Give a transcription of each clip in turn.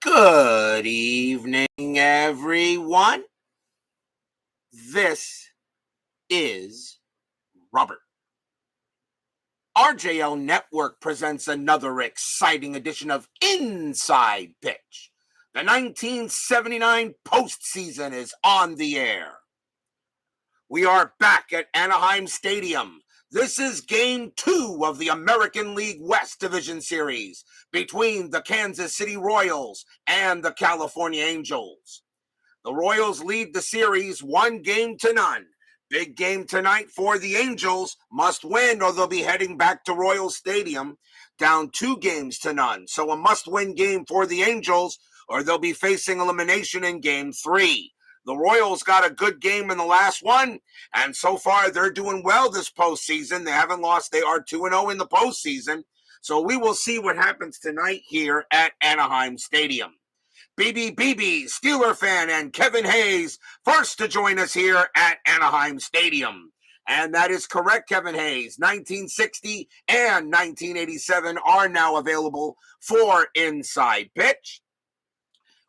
Good evening, everyone. This is Robert. RJL Network presents another exciting edition of Inside Pitch. The 1979 postseason is on the air. We are back at Anaheim Stadium. This is Game 2 of the American League West Division Series between the Kansas City Royals and the California Angels. The Royals lead the series 1-0. Big game tonight for the Angels. Must win or they'll be heading back to Royal Stadium down 2-0. So a must-win game for the Angels or they'll be facing elimination in Game 3. The Royals got a good game in the last one, and so far they're doing well this postseason. They haven't lost. They are 2-0 in the postseason. So we will see what happens tonight here at Anaheim Stadium. BB, Steeler fan, and Kevin Hayes, first to join us here at Anaheim Stadium. And that is correct, Kevin Hayes. 1960 and 1987 are now available for Inside Pitch,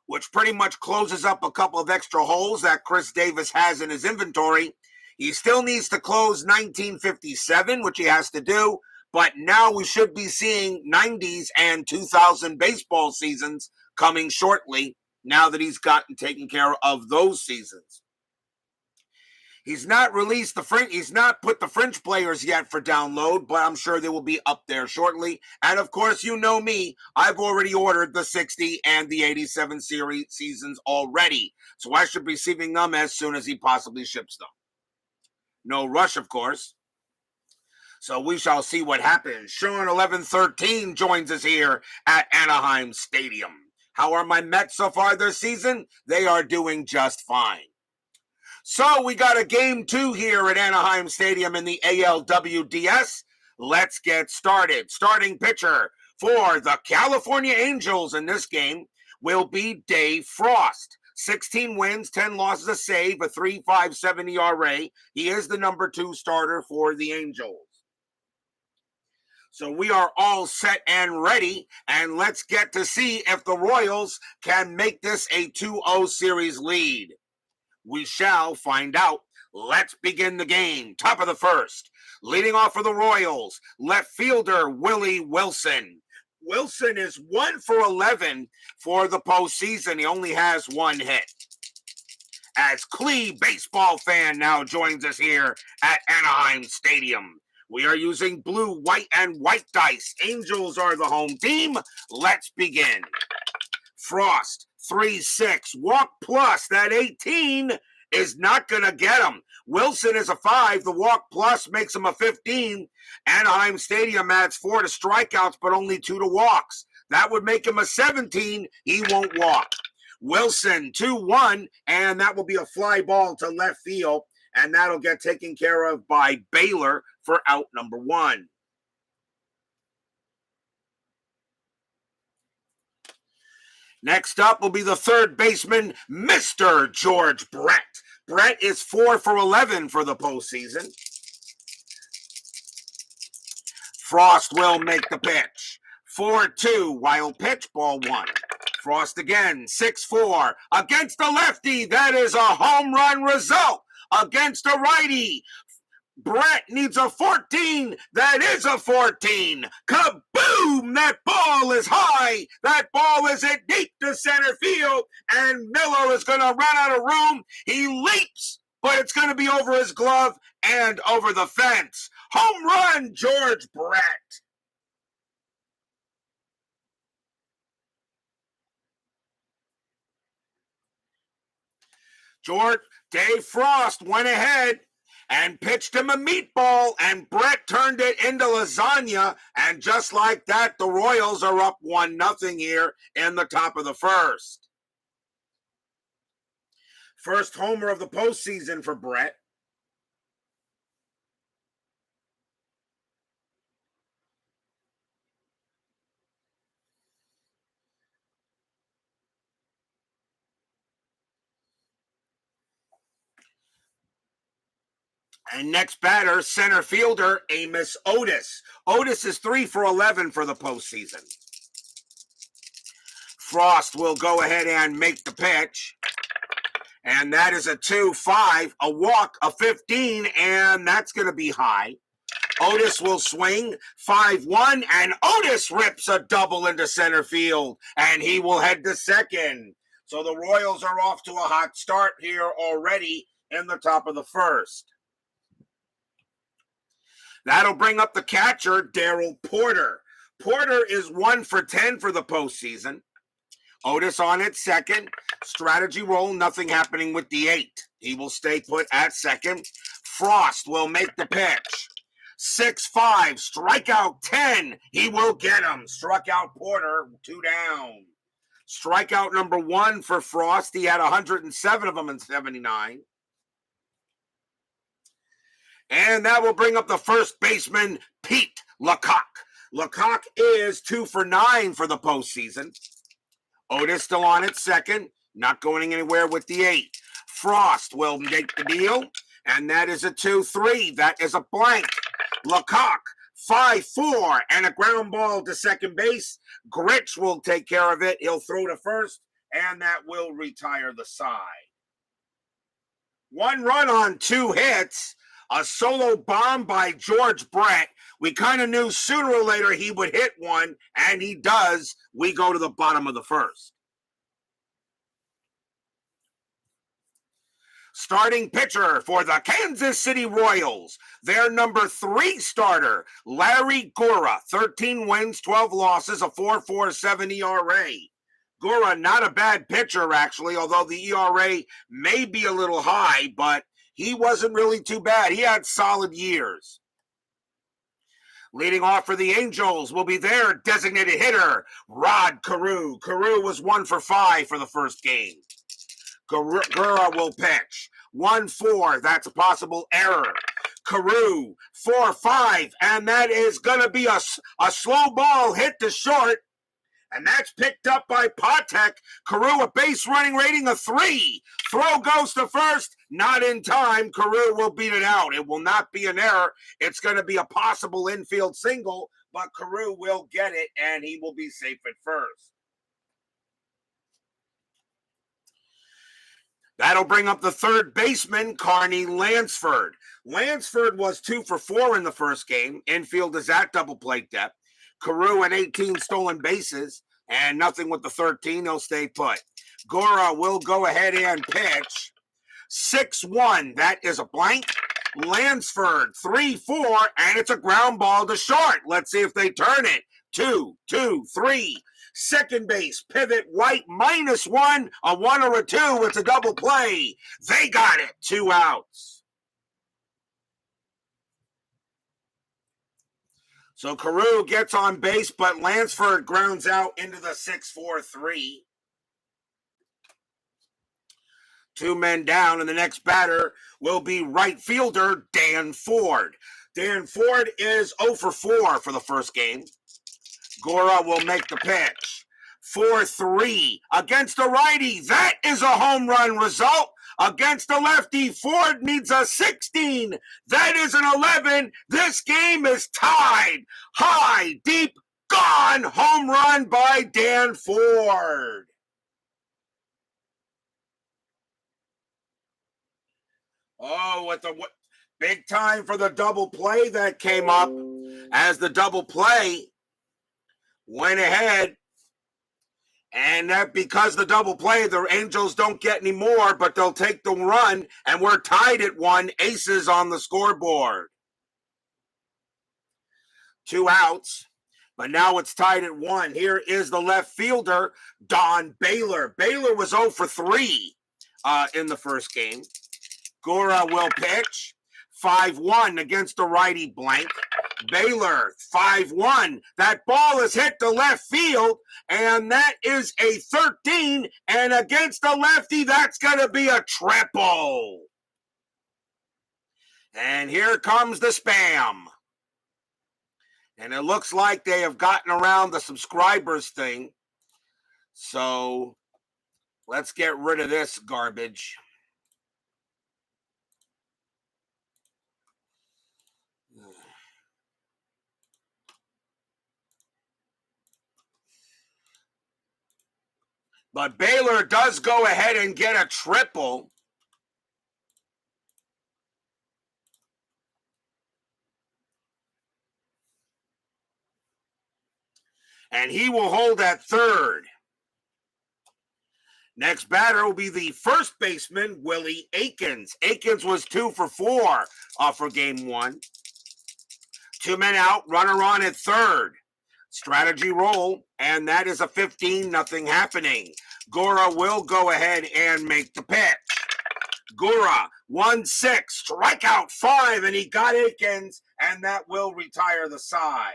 which pretty much closes up a couple of extra holes that Chris Davis has in his inventory. He still needs to close 1957, which he has to do, but now we should be seeing 90s and 2000 baseball seasons coming shortly now that he's gotten taken care of those seasons. He's not released he's not put the French players yet for download, but I'm sure they will be up there shortly. And of course, you know me, I've already ordered the 60 and the 87 series seasons already. So I should be receiving them as soon as he possibly ships them. No rush, of course. So we shall see what happens. Sean 1113 joins us here at Anaheim Stadium. How are my Mets so far this season? They are doing just fine. So we got a Game 2 here at Anaheim Stadium in the ALWDS. Let's get started. Starting pitcher for the California Angels in this game will be Dave Frost. 16 wins, 10 losses, a save, a 3.57 ERA. He is the number 2 starter for the Angels. So we are all set and ready, and let's get to see if the Royals can make this a 2-0 series lead. We shall find out. Let's begin the game. Top of the first. Leading off for the Royals, left fielder Willie Wilson. Wilson is 1 for 11 for the postseason. He only has 1 hit. As Clee baseball fan now joins us here at Anaheim Stadium. We are using blue, white, and white dice. Angels are the home team. Let's begin. Frost, 3-6. Walk plus. That 18 is not going to get him. Wilson is a 5. The walk plus makes him a 15. Anaheim Stadium adds 4 to strikeouts, but only 2 to walks. That would make him a 17. He won't walk. Wilson, 2-1, and that will be a fly ball to left field, and that'll get taken care of by Baylor for out number 1. Next up will be the third baseman, Mr. George Brett. Brett is 4 for 11 for the postseason. Frost will make the pitch. 4-2, wild pitch, ball 1. Frost again, 6-4. Against the lefty, that is a home run result. Against a righty, Brett needs a 14. That is a 14. Kaboom! That ball is high. That ball is hit deep to center field. And Miller is going to run out of room. He leaps, but it's going to be over his glove and over the fence. Home run, George Brett. Dave Frost went ahead and pitched him a meatball, and Brett turned it into lasagna, and just like that, the Royals are up 1-0 here in the top of the first. First homer of the postseason for Brett. And next batter, center fielder, Amos Otis. Otis is 3 for 11 for the postseason. Frost will go ahead and make the pitch. And that is a 2-5, a walk, a 15, and that's going to be high. Otis will swing, 5-1, and Otis rips a double into center field, and he will head to second. So the Royals are off to a hot start here already in the top of the first. That'll bring up the catcher, Daryl Porter. Porter is 1 for 10 for the postseason. Otis on at second. Strategy roll, nothing happening with the 8. He will stay put at second. Frost will make the pitch. 6-5, strikeout 10. He will get him. Struck out Porter, 2 down. Strikeout number 1 for Frost. He had 107 of them in 79. And that will bring up the first baseman, Pete Lecoq. Lecoq is 2 for 9 for the postseason. Otis still on at second, not going anywhere with the 8. Frost will make the deal, and that is a 2-3. That is a blank. Lecoq, 5-4, and a ground ball to second base. Gritch will take care of it. He'll throw to first, and that will retire the side. 1 run on 2 hits. A solo bomb by George Brett. We kind of knew sooner or later he would hit one, and he does. We go to the bottom of the first. Starting pitcher for the Kansas City Royals, their number 3 starter, Larry Gura, 13 wins, 12 losses, a 4.47 ERA. Gura, not a bad pitcher, actually, although the ERA may be a little high, but he wasn't really too bad. He had solid years. Leading off for the Angels will be their designated hitter, Rod Carew. Carew was 1 for 5 for the first game. Gura will pitch. 1-4, that's a possible error. Carew, 4-5, and that is going to be a slow ball hit to short. And that's picked up by Patek. Carew, a base running rating of 3. Throw goes to first. Not in time. Carew will beat it out. It will not be an error. It's going to be a possible infield single, but Carew will get it, and he will be safe at first. That'll bring up the third baseman, Carney Lansford. Lansford was 2 for 4 in the first game. Infield is at double play depth. Carew at 18 stolen bases, and nothing with the 13. He'll stay put. Gura will go ahead and pitch. 6-1, that is a blank. Lansford, 3-4, and it's a ground ball to short. Let's see if they turn it. 2-2-3. Second base, pivot, White, -1, a 1 or a 2. It's a double play. They got it. 2 outs. So Carew gets on base, but Lansford grounds out into the 6-4-3. 2 men down, and the next batter will be right fielder Dan Ford. Dan Ford is 0 for 4 for the first game. Gura will make the pitch. 4-3 against a righty. That is a home run result. Against a lefty, Ford needs a 16. That is an 11. This game is tied. High, deep, gone. Home run by Dan Ford. Oh, what big time for the double play that came up, as the double play went ahead. And that because the double play, the Angels don't get any more, but they'll take the run, and we're tied at 1. Aces on the scoreboard. 2 outs, but now it's tied at 1. Here is the left fielder, Don Baylor. Baylor was 0 for 3 in the first game. Gura will pitch. 5-1 against the righty blank. Baylor, 5-1. That ball is hit to left field, and that is a 13. And against the lefty, that's going to be a triple. And here comes the spam. And it looks like they have gotten around the subscribers thing. So let's get rid of this garbage. But Baylor does go ahead and get a triple. And he will hold at third. Next batter will be the first baseman, Willie Aikens. Aikens was 2 for 4 for game 1. 2 men out, runner on at third. Strategy roll, and that is a 15-0 happening. Gura will go ahead and make the pitch. Gura, 1-6, strikeout 5, and he got Aikens, and that will retire the side.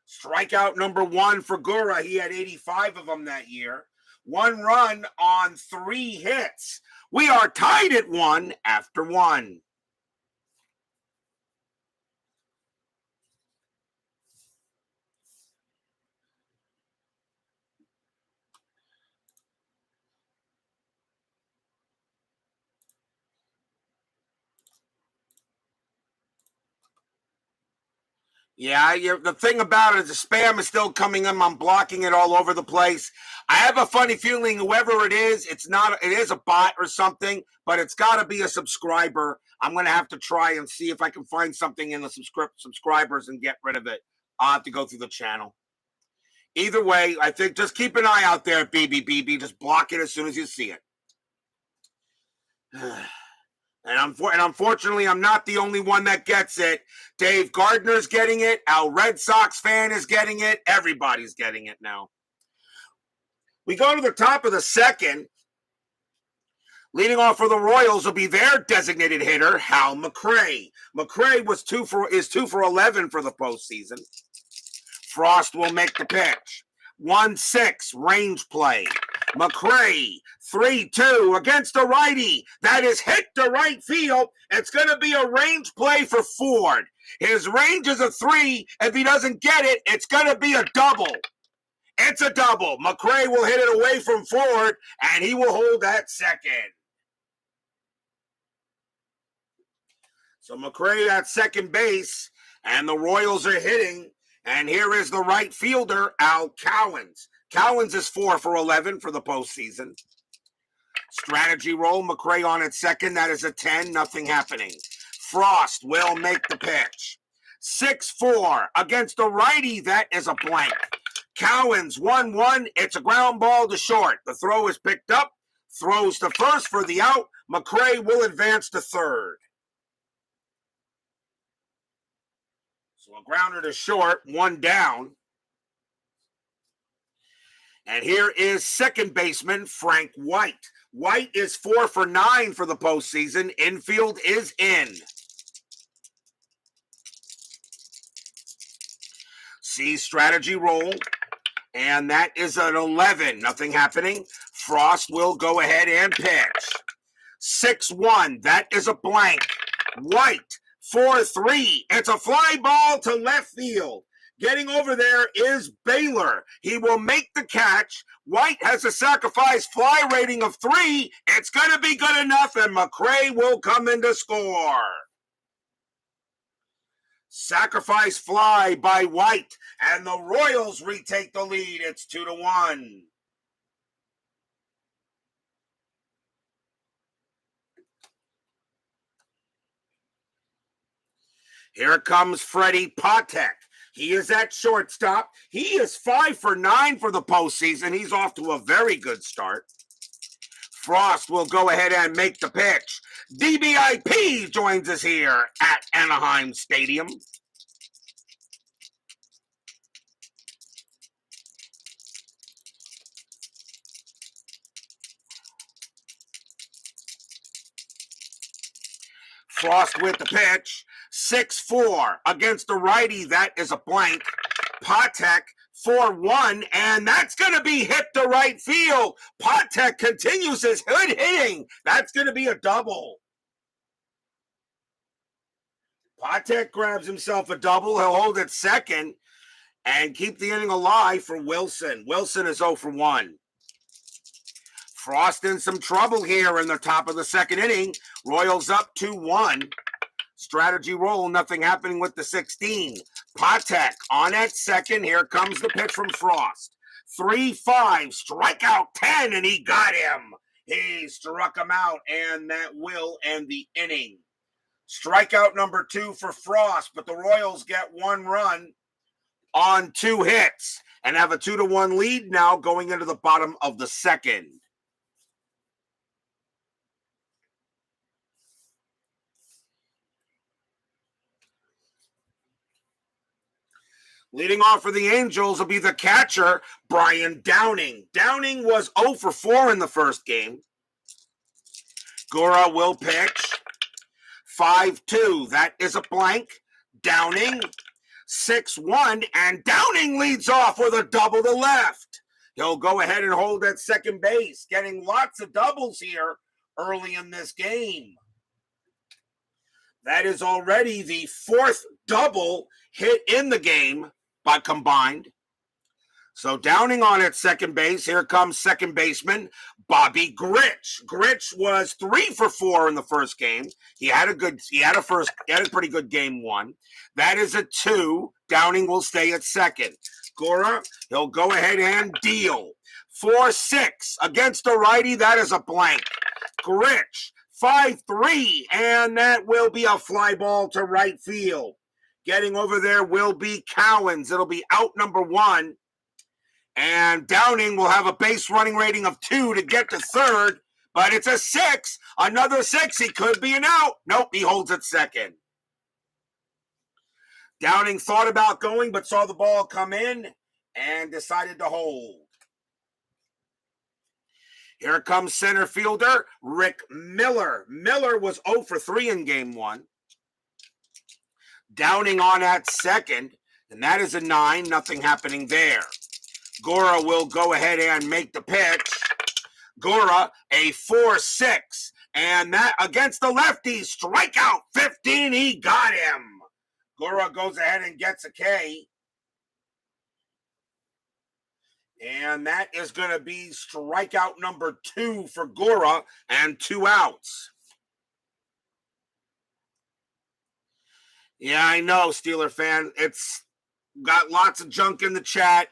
Strikeout number 1 for Gura. He had 85 of them that year. 1 run on 3 hits. We are tied at 1 after 1. Yeah, the thing about it is the spam is still coming in. I'm blocking it all over the place. I have a funny feeling whoever it is a bot or something, but it's got to be a subscriber. I'm going to have to try and see if I can find something in the subscribers and get rid of it. I'll have to go through the channel. Either way, I think just keep an eye out there, BB. Just block it as soon as you see it. And unfortunately, I'm not the only one that gets it. Dave Gardner's getting it. Our Red Sox fan is getting it. Everybody's getting it now. We go to the top of the second. Leading off for the Royals will be their designated hitter, Hal McRae. McRae is 2 for 11 for the postseason. Frost will make the pitch. 1-6, range play. McRae, 3-2 against the righty. That is hit to right field. It's going to be a range play for Ford. His range is a 3. If he doesn't get it, it's going to be a double. It's a double. McRae will hit it away from Ford, and he will hold at second. So McRae at second base, and the Royals are hitting. And here is the right fielder, Al Cowens. Cowens is 4 for 11 for the postseason. Strategy roll, McRae on at second. That is a 10-0 happening. Frost will make the pitch. 6-4 against the righty. That is a blank. Cowens, 1-1. It's a ground ball to short. The throw is picked up. Throws to first for the out. McRae will advance to third. So a grounder to short, 1 down. And here is second baseman Frank White. White is 4 for 9 for the postseason. Infield is in. See strategy roll. And that is an 11. Nothing happening. Frost will go ahead and pitch. 6-1. That is a blank. White, 4-3. It's a fly ball to left field. Getting over there is Baylor. He will make the catch. White has a sacrifice fly rating of 3. It's going to be good enough, and McRae will come in to score. Sacrifice fly by White, and the Royals retake the lead. It's 2-1. Here comes Freddie Patek. He is at shortstop. He is 5 for 9 for the postseason. He's off to a very good start. Frost will go ahead and make the pitch. DBIP joins us here at Anaheim Stadium. Frost with the pitch. 6-4 against the righty. That is a blank. Patek 4-1, and that's going to be hit to right field. Patek continues his good hitting. That's going to be a double. Patek grabs himself a double. He'll hold it second and keep the inning alive for Wilson. Wilson is 0 for 1. Frost in some trouble here in the top of the second inning. Royals up 2-1. Strategy roll, nothing happening with the 16. Patek on at second. Here comes the pitch from Frost. 3-5, strikeout 10, and he got him. He struck him out, and that will end the inning. Strikeout number 2 for Frost, but the Royals get 1 run on 2 hits and have a 2-1 lead now going into the bottom of the second. Leading off for the Angels will be the catcher, Brian Downing. Downing was 0 for 4 in the first game. Gura will pitch. 5-2. That is a blank. Downing. 6-1. And Downing leads off with a double to left. He'll go ahead and hold at second base, getting lots of doubles here early in this game. That is already the 4th double hit in the game by combined. So Downing on at second base. Here comes second baseman Bobby Grich. Grich was 3 for 4 in the first game. He had a pretty good game 1. That is a 2. Downing will stay at second. Gura, he'll go ahead and deal. 4-6 against a righty. That is a blank. Grich, 5-3, and that will be a fly ball to right field. Getting over there will be Cowens. It'll be out number 1. And Downing will have a base running rating of 2 to get to third, but it's a 6. Another 6. He could be an out. Nope, he holds at second. Downing thought about going, but saw the ball come in and decided to hold. Here comes center fielder Rick Miller. Miller was 0 for 3 in game 1. Downing on at second, and that is a 9. Nothing happening there. Gura will go ahead and make the pitch. Gura, a 4-6, and that against the lefty, strikeout 15. He got him. Gura goes ahead and gets a K. And that is going to be strikeout number 2 for Gura and 2 outs. Yeah, I know, Steeler fan. It's got lots of junk in the chat,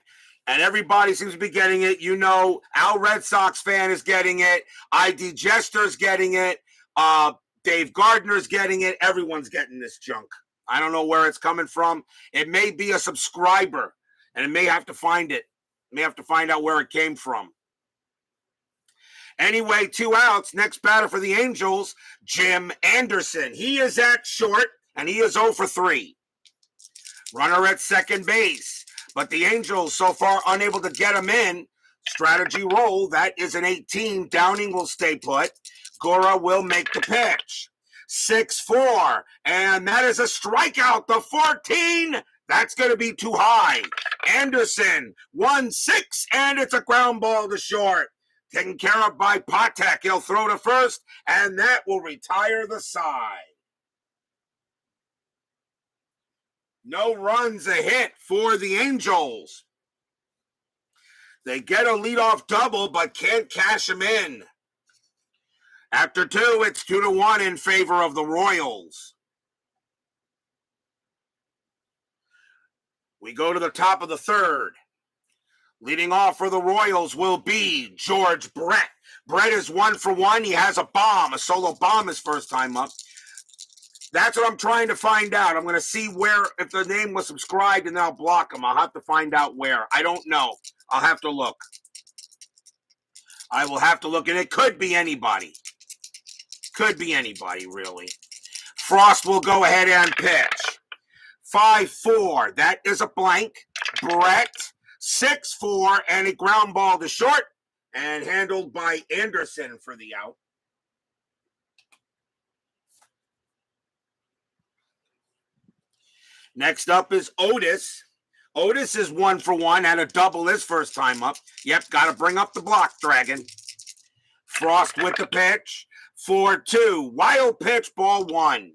and everybody seems to be getting it. You know, Al Red Sox fan is getting it. ID Jester's getting it. Dave Gardner's getting it. Everyone's getting this junk. I don't know where it's coming from. It may be a subscriber, and it may have to find it. May have to find out where it came from. Anyway, 2 outs. Next batter for the Angels, Jim Anderson. He is at short, and he is 0 for 3. Runner at second base. But the Angels so far unable to get him in. Strategy roll. That is an 18. Downing will stay put. Gura will make the pitch. 6-4. And that is a strikeout. The 14. That's going to be too high. Anderson, 1-6, and it's a ground ball to short. Taken care of by Patek. He'll throw to first, and that will retire the side. No runs a hit for the Angels. They get a leadoff double, but can't cash him in. After 2, it's 2-1 in favor of the Royals. We go to the top of the third. Leading off for the Royals will be George Brett. Brett is 1 for 1. He has a bomb, a solo bomb his first time up. That's what I'm trying to find out. I'm going to see where, if the name was subscribed, and then I'll block him. I'll have to find out where. I don't know. I'll have to look. I will have to look, and it could be anybody. Could be anybody, really. Frost will go ahead and pitch. 5-4. That is a blank. Brett, 6-4, and a ground ball to short, and handled by Anderson for the out. Next up is Otis. Otis is 1 for 1, had a double his first time up. Yep, got to bring up the block, Dragon. Frost with the pitch. 4-2. Wild pitch, ball 1.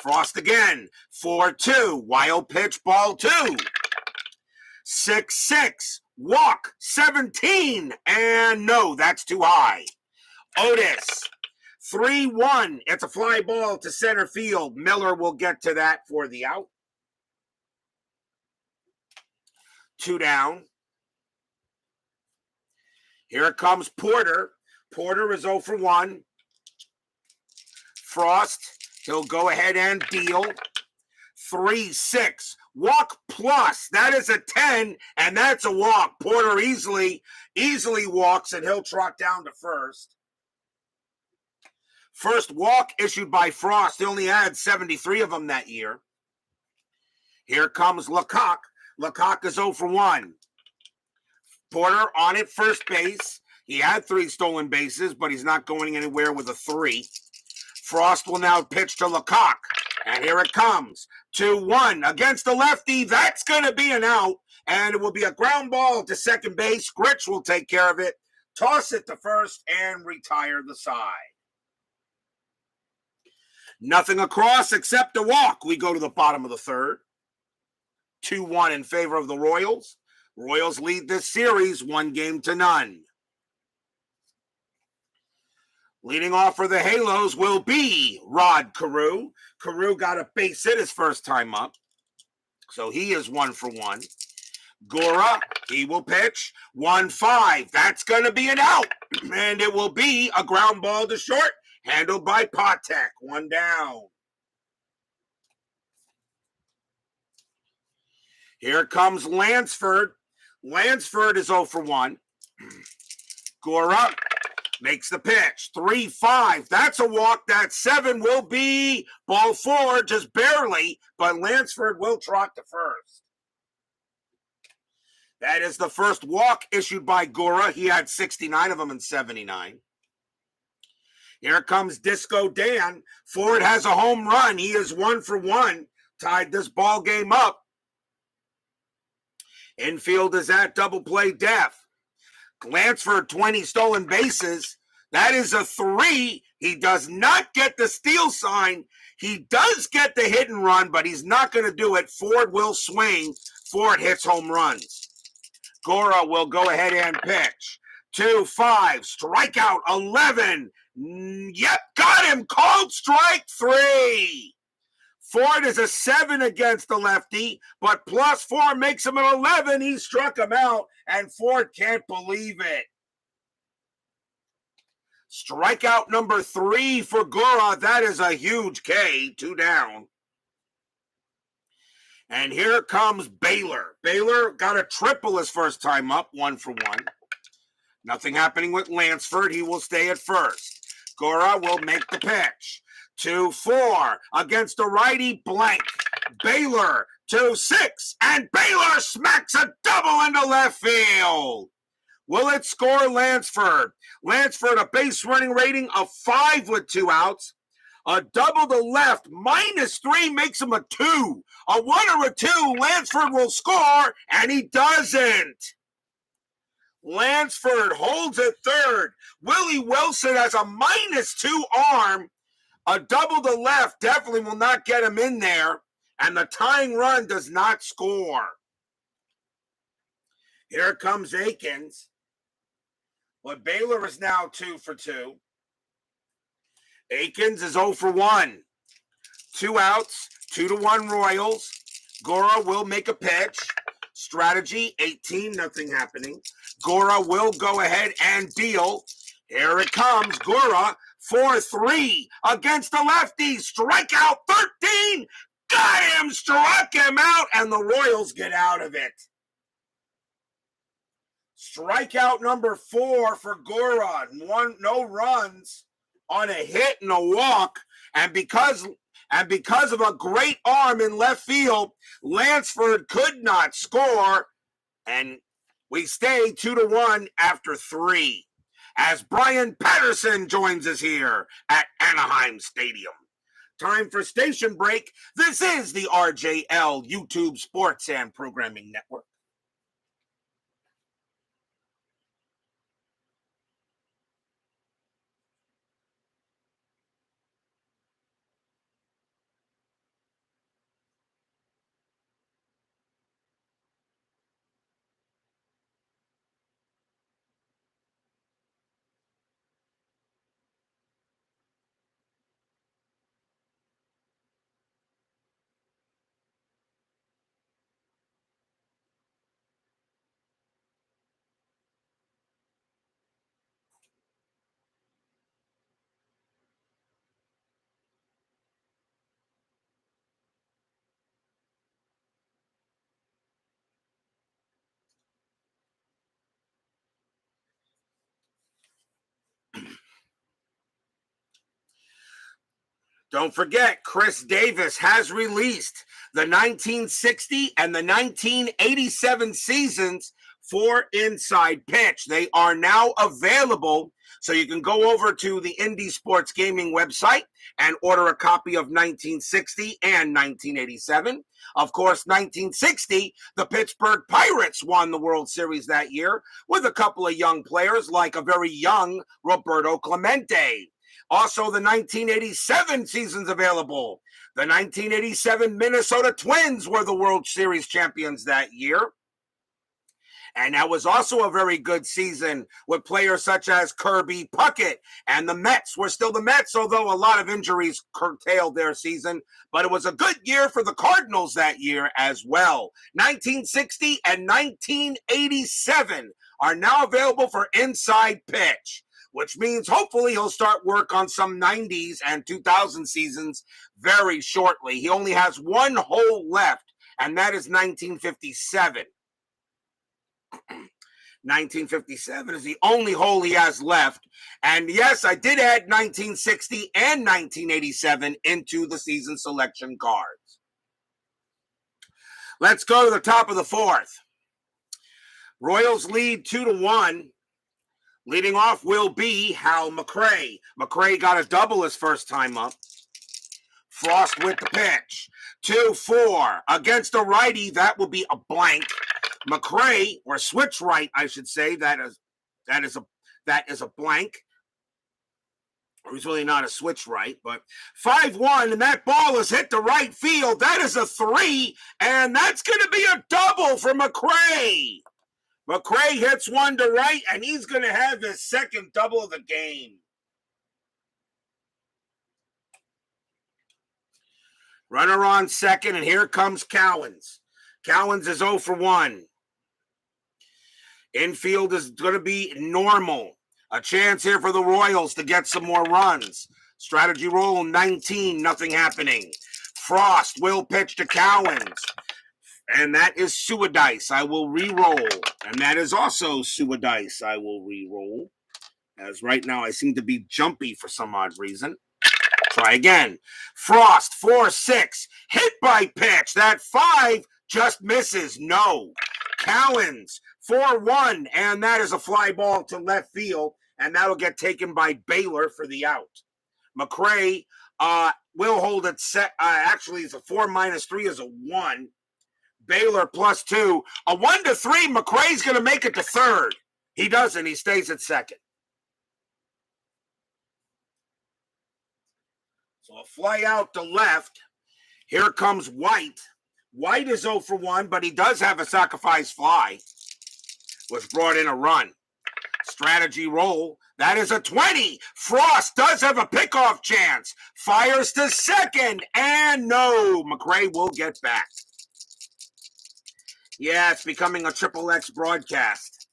Frost again. 4-2. Wild pitch, ball 2. 6-6. Walk 17. And no, that's too high. Otis. 3-1. It's a fly ball to center field. Miller will get to that for the out. 2 down. Here comes Porter. Porter is 0 for 1. Frost, he'll go ahead and deal. 3-6. Walk plus. That is a 10, and that's a walk. Porter easily walks, and he'll trot down to first. First walk issued by Frost. He only had 73 of them that year. Here comes Lecoq. Lecoq is 0 for 1. Porter on at first base. He had 3 stolen bases, but he's not going anywhere with a 3. Frost will now pitch to Lecoq. And here it comes. 2-1 against the lefty. That's going to be an out. And it will be a ground ball to second base. Gritch will take care of it. Toss it to first and retire the side. Nothing across except a walk. We go to the bottom of the third. 2-1 in favor of the Royals. Royals lead this series 1-0. Leading off for the Halos will be Rod Carew. Carew got a base hit his first time up, so he is 1 for 1. Gura, he will pitch. 1-5. That's going to be an out, and it will be a ground ball to short, handled by Patek. 1 down. Here comes Lansford. Lansford is 0 for 1. Gura makes the pitch. 3-5. That's a walk. That 7 will be ball 4, just barely, but Lansford will trot to first. That is the first walk issued by Gura. He had 69 of them in 79. Here comes Disco Dan. Ford has a home run. He is 1 for 1. Tied this ball game up. Infield is at double play depth. Lansford, 20 stolen bases. That is a 3. He does not get the steal sign. He does get the hit and run, but he's not going to do it. Ford will swing. Ford hits home runs. Gura will go ahead and pitch. 2-5. Strikeout 11. Yep, got him. Called strike 3. Ford is a 7 against the lefty, but +4 makes him an 11. He struck him out, and Ford can't believe it. Strikeout number 3 for Gura. That is a huge K. 2 down. And here comes Baylor. Baylor got a triple his first time up, 1 for 1. Nothing happening with Lansford. He will stay at first. Gura will make the pitch. 2-4 against the righty blank. Baylor 2-6, and Baylor smacks a double into left field. Will it score Lansford? Lansford, a base running rating of 5 with 2 outs. A double to left, -3 makes him a 2. A 1 or a 2, Lansford will score, and he doesn't. Lansford holds at third. Willie Wilson has a -2 arm. A double to left definitely will not get him in there, and the tying run does not score. Here comes Aikens. But Baylor is now 2 for 2. Aikens is 0 for 1. 2 outs, 2-1 Royals. Gura will make a pitch. Strategy 18, nothing happening. Gura will go ahead and deal. Here it comes. Gura 4-3 against the lefty. Strikeout 13. Got him, struck him out, and the Royals get out of it. Strikeout number 4 for Gura. No runs on a hit and a walk. And because of a great arm in left field, Lansford could not score. And we stay 2-1 after 3. As Brian Patterson joins us here at Anaheim Stadium. Time for station break. This is the RJL YouTube Sports and Programming Network. Don't forget, Chris Davis has released the 1960 and the 1987 seasons for Inside Pitch. They are now available, so you can go over to the Indie Sports Gaming website and order a copy of 1960 and 1987. Of course, 1960, the Pittsburgh Pirates won the World Series that year with a couple of young players like a very young Roberto Clemente. Also, the 1987 season's available. The 1987 Minnesota Twins were the World Series champions that year. And that was also a very good season with players such as Kirby Puckett. And the Mets were still the Mets, although a lot of injuries curtailed their season. But it was a good year for the Cardinals that year as well. 1960 and 1987 are now available for Inside Pitch, which means hopefully he'll start work on some 90s and 2000 seasons very shortly. He only has one hole left, and that is 1957. 1957 is the only hole he has left. And yes, I did add 1960 and 1987 into the season selection cards. Let's go to the top of the fourth. Royals lead 2-1. Leading off will be Hal McRae. McRae got a double his first time up. Frost with the pitch. 2-4. Against a righty, that will be a blank. McRae, or switch right, I should say, that is a blank. Or he's really not a switch right, but 5-1, and that ball is hit to right field. That is a 3, and that's going to be a double for McRae. McRae hits one to right, and he's going to have his second double of the game. Runner on second, and here comes Cowens. Cowens is 0 for 1. Infield is going to be normal. A chance here for the Royals to get some more runs. Strategy roll 19, nothing happening. Frost will pitch to Cowens. And that is Suadice. I will re-roll. And that is also Suadice. I will re-roll. As right now I seem to be jumpy for some odd reason. Try again. Frost, 4-6. Hit by pitch. That 5 just misses. No. Cowens, 4-1. And that is a fly ball to left field. And that'll get taken by Baylor for the out. McRae will hold it set. Actually, it's a 4 minus 3 is a 1. Baylor +2. A 1-3. McRae's going to make it to third. He doesn't. He stays at second. So a fly out to left. Here comes White. White is 0 for 1, but he does have a sacrifice fly, which brought in a run. Strategy roll. That is a 20. Frost does have a pickoff chance. Fires to second. And no. McRae will get back. Yeah, it's becoming a Triple X broadcast.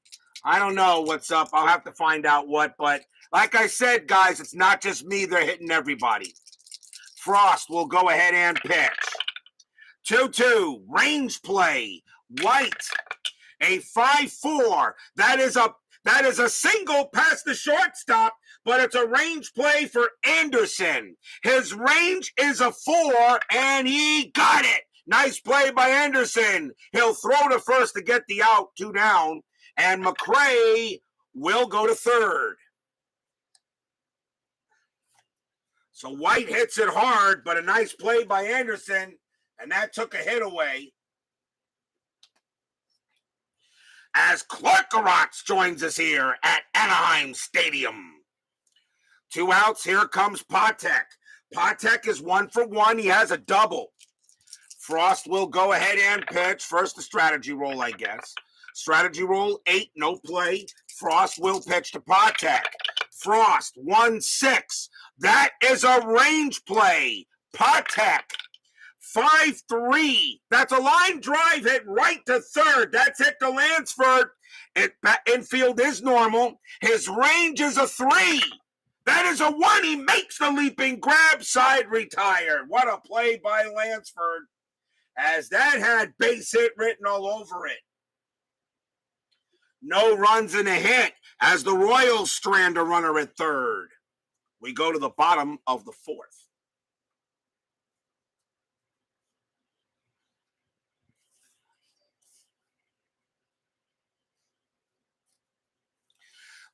I don't know what's up. I'll have to find out what. But like I said, guys, it's not just me. They're hitting everybody. Frost will go ahead and pitch. 2-2. Range play. White. A 5-4. That is a single past the shortstop, but it's a range play for Anderson. His range is a 4, and he got it. Nice play by Anderson. He'll throw to first to get the out, 2 down, and McRae will go to third. So White hits it hard, but a nice play by Anderson, and that took a hit away. As Clark Garotz joins us here at Anaheim Stadium. 2 outs, here comes Patek. Patek is 1 for 1, he has a double. Frost will go ahead and pitch. First, the strategy roll, I guess. Strategy roll 8, no play. Frost will pitch to Patek. Frost, 1-6. That is a range play. Patek, 5-3. That's a line drive hit right to third. That's hit to Lansford. Infield is normal. His range is a 3. That is a 1. He makes the leaping grab, side retired. What a play by Lansford, as that had base hit written all over it. No runs and a hit as the Royals strand a runner at third. We go to the bottom of the fourth.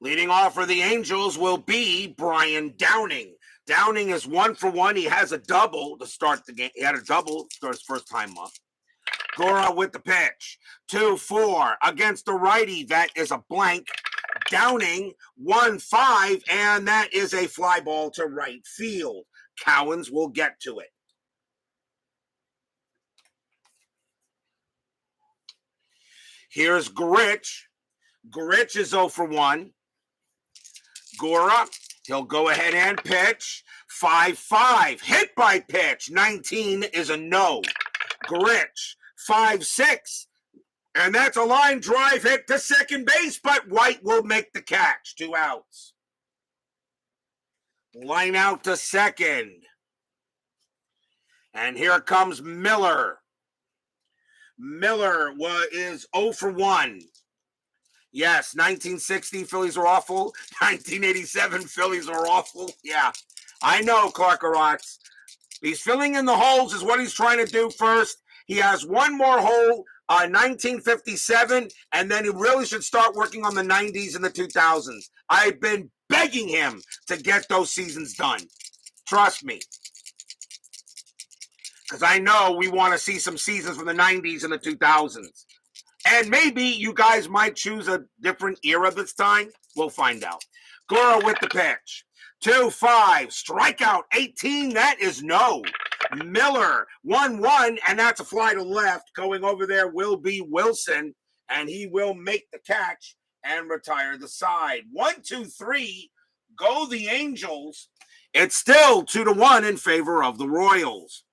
Leading off for the Angels will be Brian Downing. Downing is 1 for 1. He has a double to start the game. He had a double to start his first time up. Gura with the pitch. 2-4 against the righty. That is a blank. Downing 1-5, and that is a fly ball to right field. Cowens will get to it. Here's Gritch. Gritch is 0 for 1. Gura, he'll go ahead and pitch. 5-5, hit by pitch. 19 is a no. Gritch, 5-6, and that's a line drive hit to second base, but White will make the catch. 2 outs. Line out to second. And here comes Miller. Miller is 0 for 1. Yes, 1960 Phillies are awful. 1987 Phillies are awful. Yeah, I know, Clark-a-Rots. He's filling in the holes is what he's trying to do first. He has one more hole, 1957, and then he really should start working on the 90s and the 2000s. I've been begging him to get those seasons done. Trust me. Because I know we want to see some seasons from the 90s and the 2000s. And maybe you guys might choose a different era this time. We'll find out. Gura with the pitch. 2-5. Strikeout 18. That is no. Miller 1-1. And that's a fly to left. Going over there will be Wilson. And he will make the catch and retire the side. 1-2-3. Go the Angels. It's still 2-1 in favor of the Royals.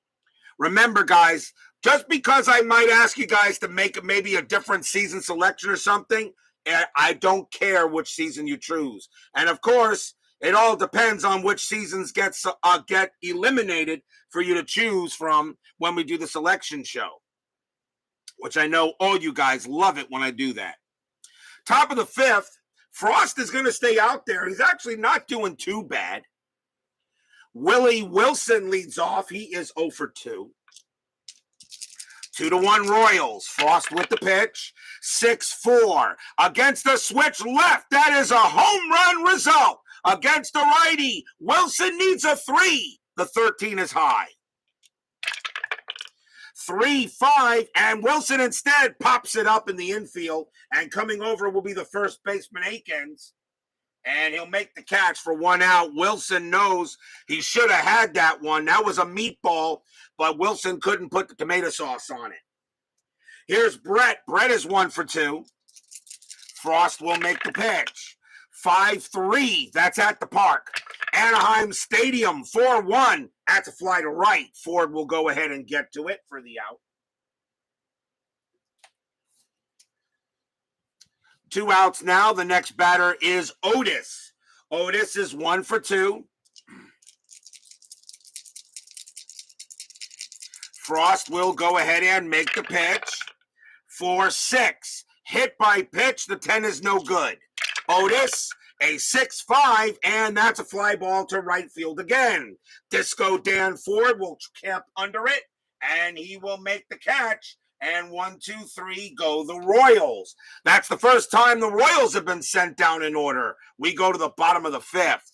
Remember, guys, just because I might ask you guys to make maybe a different season selection or something, I don't care which season you choose. And, of course, it all depends on which seasons get eliminated for you to choose from when we do the selection show, which I know all you guys love it when I do that. Top of the 5th, Frost is going to stay out there. He's actually not doing too bad. Willie Wilson leads off. He is 0 for 2. 2-1 Royals. Frost with the pitch. 6-4. Against the switch left. That is a home run result. Against the righty. Wilson needs a 3. The 13 is high. 3-5. And Wilson instead pops it up in the infield. And coming over will be the first baseman, Aikens. And he'll make the catch for 1 out. Wilson knows he should have had that one. That was a meatball, but Wilson couldn't put the tomato sauce on it. Here's Brett. Brett is 1 for 2. Frost will make the pitch. 5-3. That's at the park. Anaheim Stadium, 4-1. That's a fly to right. Ford will go ahead and get to it for the out. 2 outs now. The next batter is Otis. Otis is 1 for 2. Frost will go ahead and make the pitch. 4-6. Hit by pitch. The 10 is no good. Otis, a 6-5, and that's a fly ball to right field again. Disco Dan Ford will camp under it, and he will make the catch. And 1-2-3 go the Royals. That's the first time the Royals have been sent down in order. We go to the bottom of the 5th.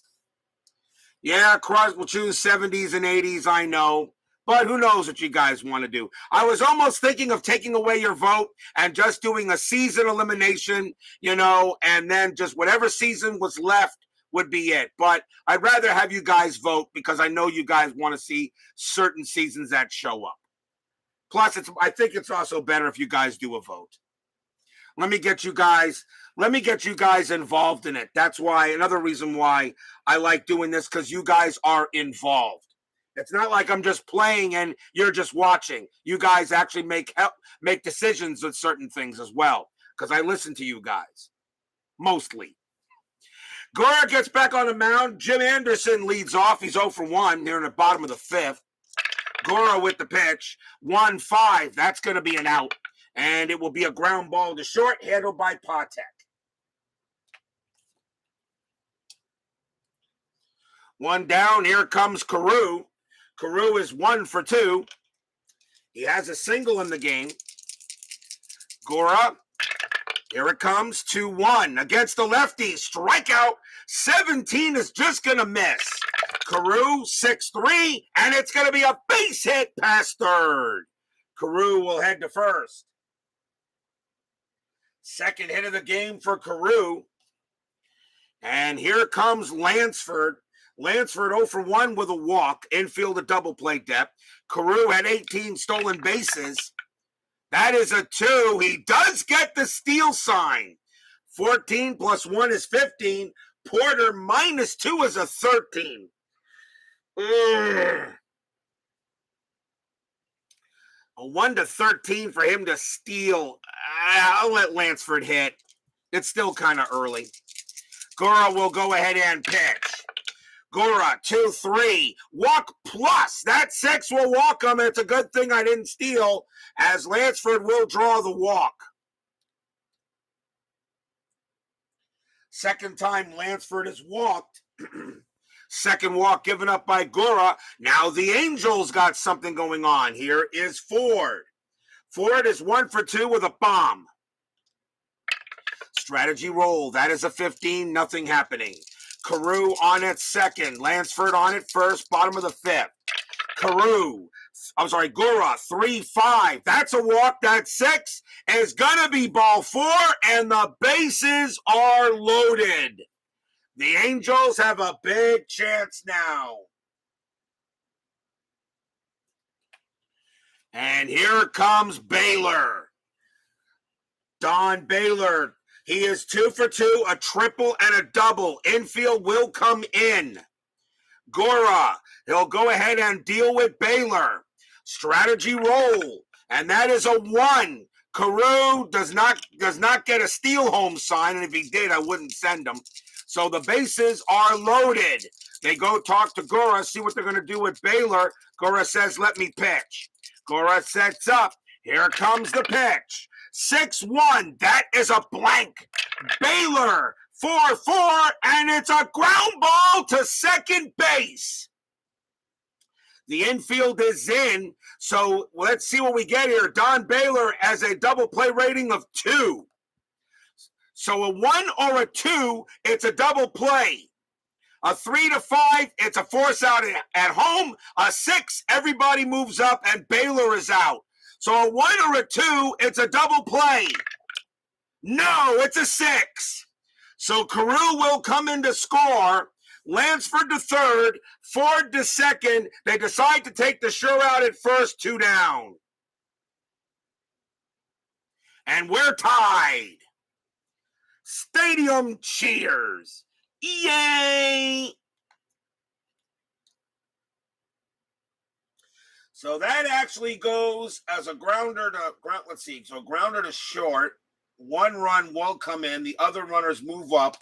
Yeah, Crosby will choose 70s and 80s, I know. But who knows what you guys want to do. I was almost thinking of taking away your vote and just doing a season elimination, and then just whatever season was left would be it. But I'd rather have you guys vote because I know you guys want to see certain seasons that show up. Plus, I think it's also better if you guys do a vote. Let me get you guys involved in it. That's why, another reason why I like doing this, because you guys are involved. It's not like I'm just playing and you're just watching. You guys actually make decisions with certain things as well, because I listen to you guys, mostly. Garr gets back on the mound. Jim Anderson leads off. He's 0 for 1 here in the bottom of the 5th. Gura with the pitch, 1-5. That's going to be an out. And it will be a ground ball to short, handled by Patek. 1 down. Here comes Carew. Carew is 1 for 2. He has a single in the game. Gura Here it comes, 2-1 against the lefty. Strikeout, 17 is just going to miss. Carew, 6-3, and it's going to be a base hit past third. Carew will head to first. Second hit of the game for Carew. And here comes Lansford. Lansford 0 for 1 with a walk. Infield a double play depth. Carew had 18 stolen bases. That is a 2. He does get the steal sign. 14 plus 1 is 15. Porter minus 2 is a 13. Ugh. A 1 to 13 for him to steal. I'll let Lansford hit. It's still kind of early. Gura will go ahead and pitch. Gura, 2-3. Walk plus. That 6 will walk him. It's a good thing I didn't steal, as Lansford will draw the walk. Second time Lansford has walked. Second walk given up by Gura. Now the Angels got something going on. Here is Ford. Ford is 1 for 2 with a bomb. Strategy roll. That is a 15. Nothing happening. Carew on at second. Lansford on at first. Bottom of the 5th. Gura, 3-5. That's a walk. That 6 is going to be ball 4, and the bases are loaded. The Angels have a big chance now. And here comes Baylor. Don Baylor. He is 2 for 2, a triple and a double. Infield will come in. Gura, he'll go ahead and deal with Baylor. Strategy roll, and that is a 1. Carew does not get a steal home sign, and if he did, I wouldn't send him. So the bases are loaded. They go talk to Gura, see what they're going to do with Baylor. Gura says, let me pitch. Gura sets up. Here comes the pitch. 6-1. That is a blank. Baylor, 4-4, and it's a ground ball to second base. The infield is in, so let's see what we get here. Don Baylor has a double play rating of 2. So a 1 or a 2, it's a double play. A 3 to 5, it's a force out at home. A 6, everybody moves up and Baylor is out. So a 1 or a 2, it's a double play. No, it's a 6. So Carew will come in to score. Lansford to third, Ford to second. They decide to take the sure out at first, 2 down. And we're tied. Stadium cheers. Yay! So that actually goes as a grounder to let's see. So grounder to short. 1 run will come in. The other runners move up.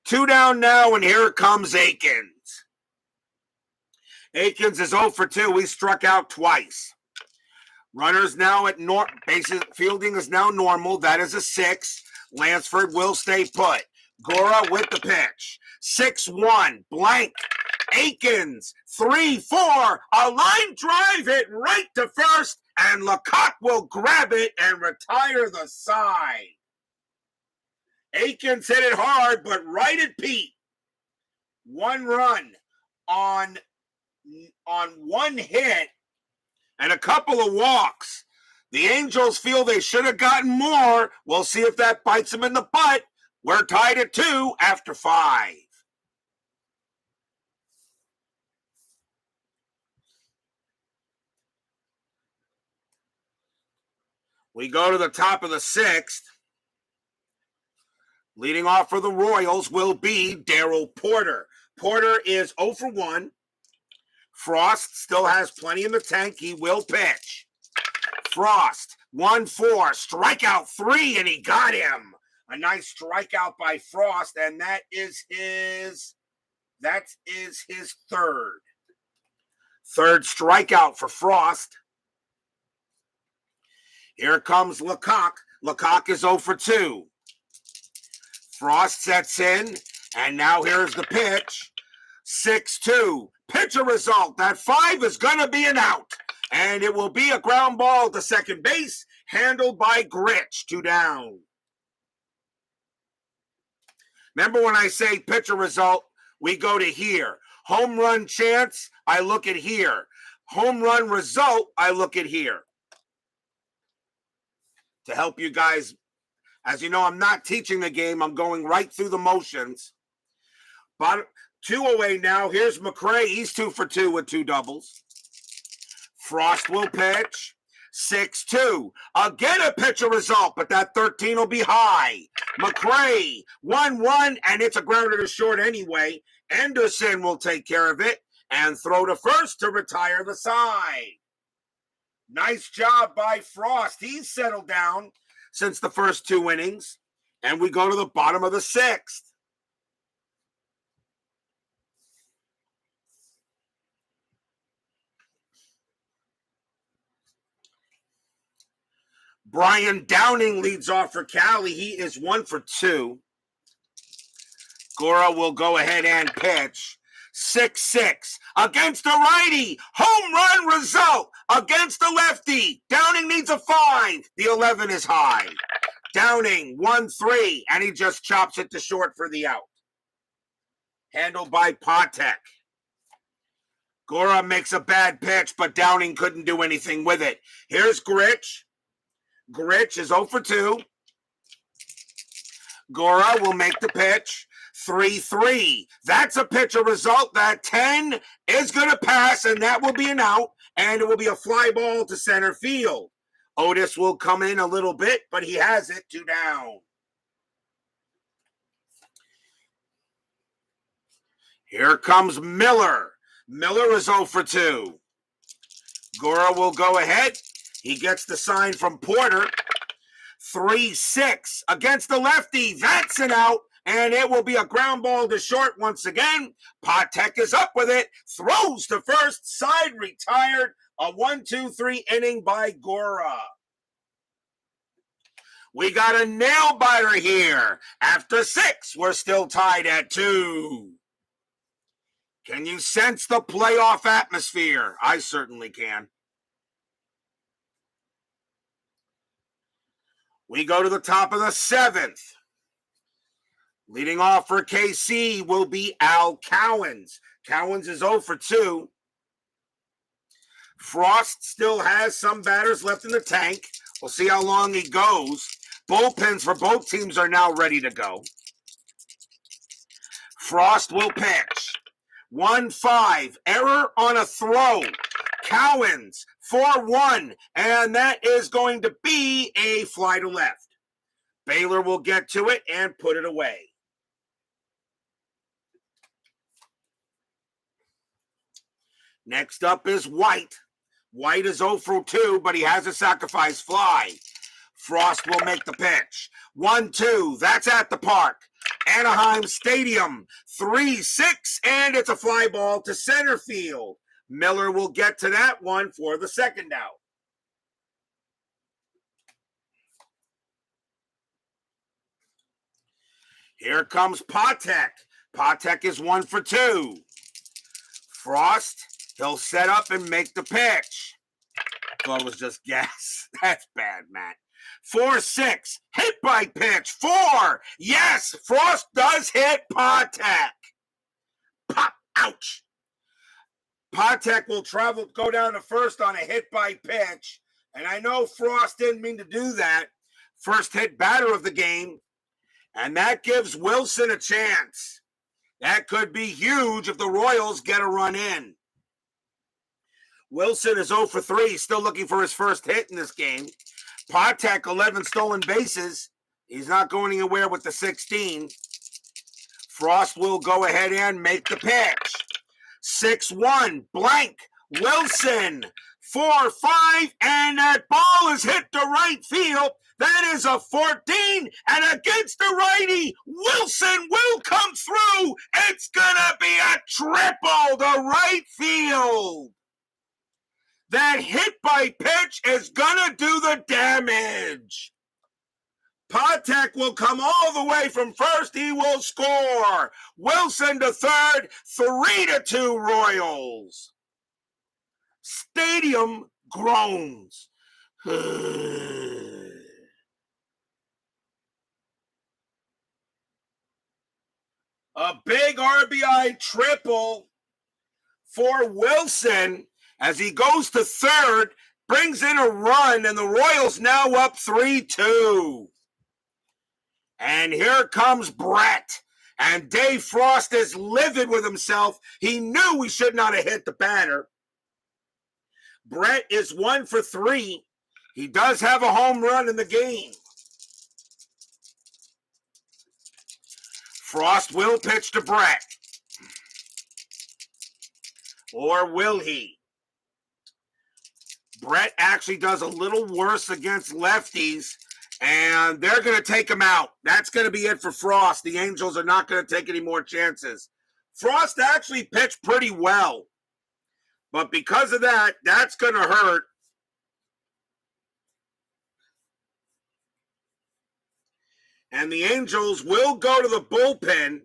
2 down now, and here comes Aikens. Aikens is 0 for 2. He struck out twice. Runners now at bases. Fielding is now normal. That is a 6. Lansford will stay put. Gura with the pitch. 6-1. Blank. Aikens. 3-4. A line drive hit right to first, and Lecoq will grab it and retire the side. Aikens hit it hard, but right at Pete. 1 run on 1 hit and a couple of walks. The Angels feel they should have gotten more. We'll see if that bites them in the butt. We're tied at 2 after 5. We go to the top of the 6th. Leading off for the Royals will be Daryl Porter. Porter is 0 for 1. Frost still has plenty in the tank. He will pitch. Frost, 1-4, strikeout 3, and he got him. A nice strikeout by Frost, and that is his third. Third strikeout for Frost. Here comes Lecoq. Lecoq is 0 for 2. Frost sets in, and now here's the pitch. 6-2. Pitcher result. That 5 is going to be an out, and it will be a ground ball to second base, handled by Gritch. 2 down. Remember when I say pitcher result, we go to here. Home run chance, I look at here. Home run result, I look at here. To help you guys, as you know, I'm not teaching the game. I'm going right through the motions. But 2 away now. Here's McRae. He's 2 for 2 with 2 doubles. Frost will pitch. 6-2. Again, a pitcher result, but that 13 will be high. McRae, 1-1, and it's a grounder to short anyway. Anderson will take care of it and throw to first to retire the side. Nice job by Frost. He's settled down since the first 2 innings, and we go to the bottom of the 6th. Brian Downing leads off for Cali. He is 1 for 2. Gura will go ahead and pitch. 6-6 against a righty. Home run result against the lefty. Downing needs a 5. The 11 is high. Downing 1-3, and he just chops it to short for the out. Handled by Patek. Gura makes a bad pitch, but Downing couldn't do anything with it. Here's Grich. Grich is 0 for 2. Gura will make the pitch. 3-3. That's a pitcher result. That 10 is going to pass, and that will be an out, and it will be a fly ball to center field. Otis will come in a little bit, but he has it 2 down. Here comes Miller. Miller is 0 for 2. Gura will go ahead. He gets the sign from Porter. 3-6 against the lefty. That's an out, and it will be a ground ball to short once again. Patek is up with it. Throws to first. Side retired. A 1-2-3 inning by Gura. We got a nail biter here. After 6, we're still tied at 2. Can you sense the playoff atmosphere? I certainly can. We go to the top of the 7th. Leading off for KC will be Al Cowens. Cowens is 0 for 2. Frost still has some batters left in the tank. We'll see how long he goes. Bullpens for both teams are now ready to go. Frost will pitch. 1-5. Error on a throw. Cowens 4-1, and that is going to be a fly to left. Baylor will get to it and put it away. Next up is White. White is 0 for 2, but he has a sacrifice fly. Frost will make the pitch. 1-2, that's at the park. Anaheim Stadium, 3-6, and it's a fly ball to center field. Miller will get to that one for the second out. Here comes Patek. Patek is 1 for 2. Frost, he'll set up and make the pitch. Thought it was just gas. That's bad, Matt. 4-6, hit by pitch. 4, yes, Frost does hit Patek. Pop, ouch. Patek will go down to first on a hit by pitch. And I know Frost didn't mean to do that. First hit batter of the game. And that gives Wilson a chance. That could be huge if the Royals get a run in. Wilson is 0 for 3, still looking for his first hit in this game. Patek, 11 stolen bases. He's not going anywhere with the 16. Frost will go ahead and make the pitch. 6-1, blank. Wilson, 4-5, and that ball is hit to right field. That is a 14, and against the righty, Wilson will come through. It's going to be a triple to right field. That hit by pitch is going to do the damage. Patek will come all the way from first. He will score. Wilson to third, 3-2 Royals. Stadium groans. A big RBI triple for Wilson as he goes to third, brings in a run, and the Royals now up 3-2. And here comes Brett. And Dave Frost is livid with himself. He knew he should not have hit the batter. Brett is 1 for 3. He does have a home run in the game. Frost will pitch to Brett. Or will he? Brett actually does a little worse against lefties, and they're going to take him out. That's going to be it for Frost. The Angels are not going to take any more chances. Frost actually pitched pretty well, but because of that, that's going to hurt. And the Angels will go to the bullpen.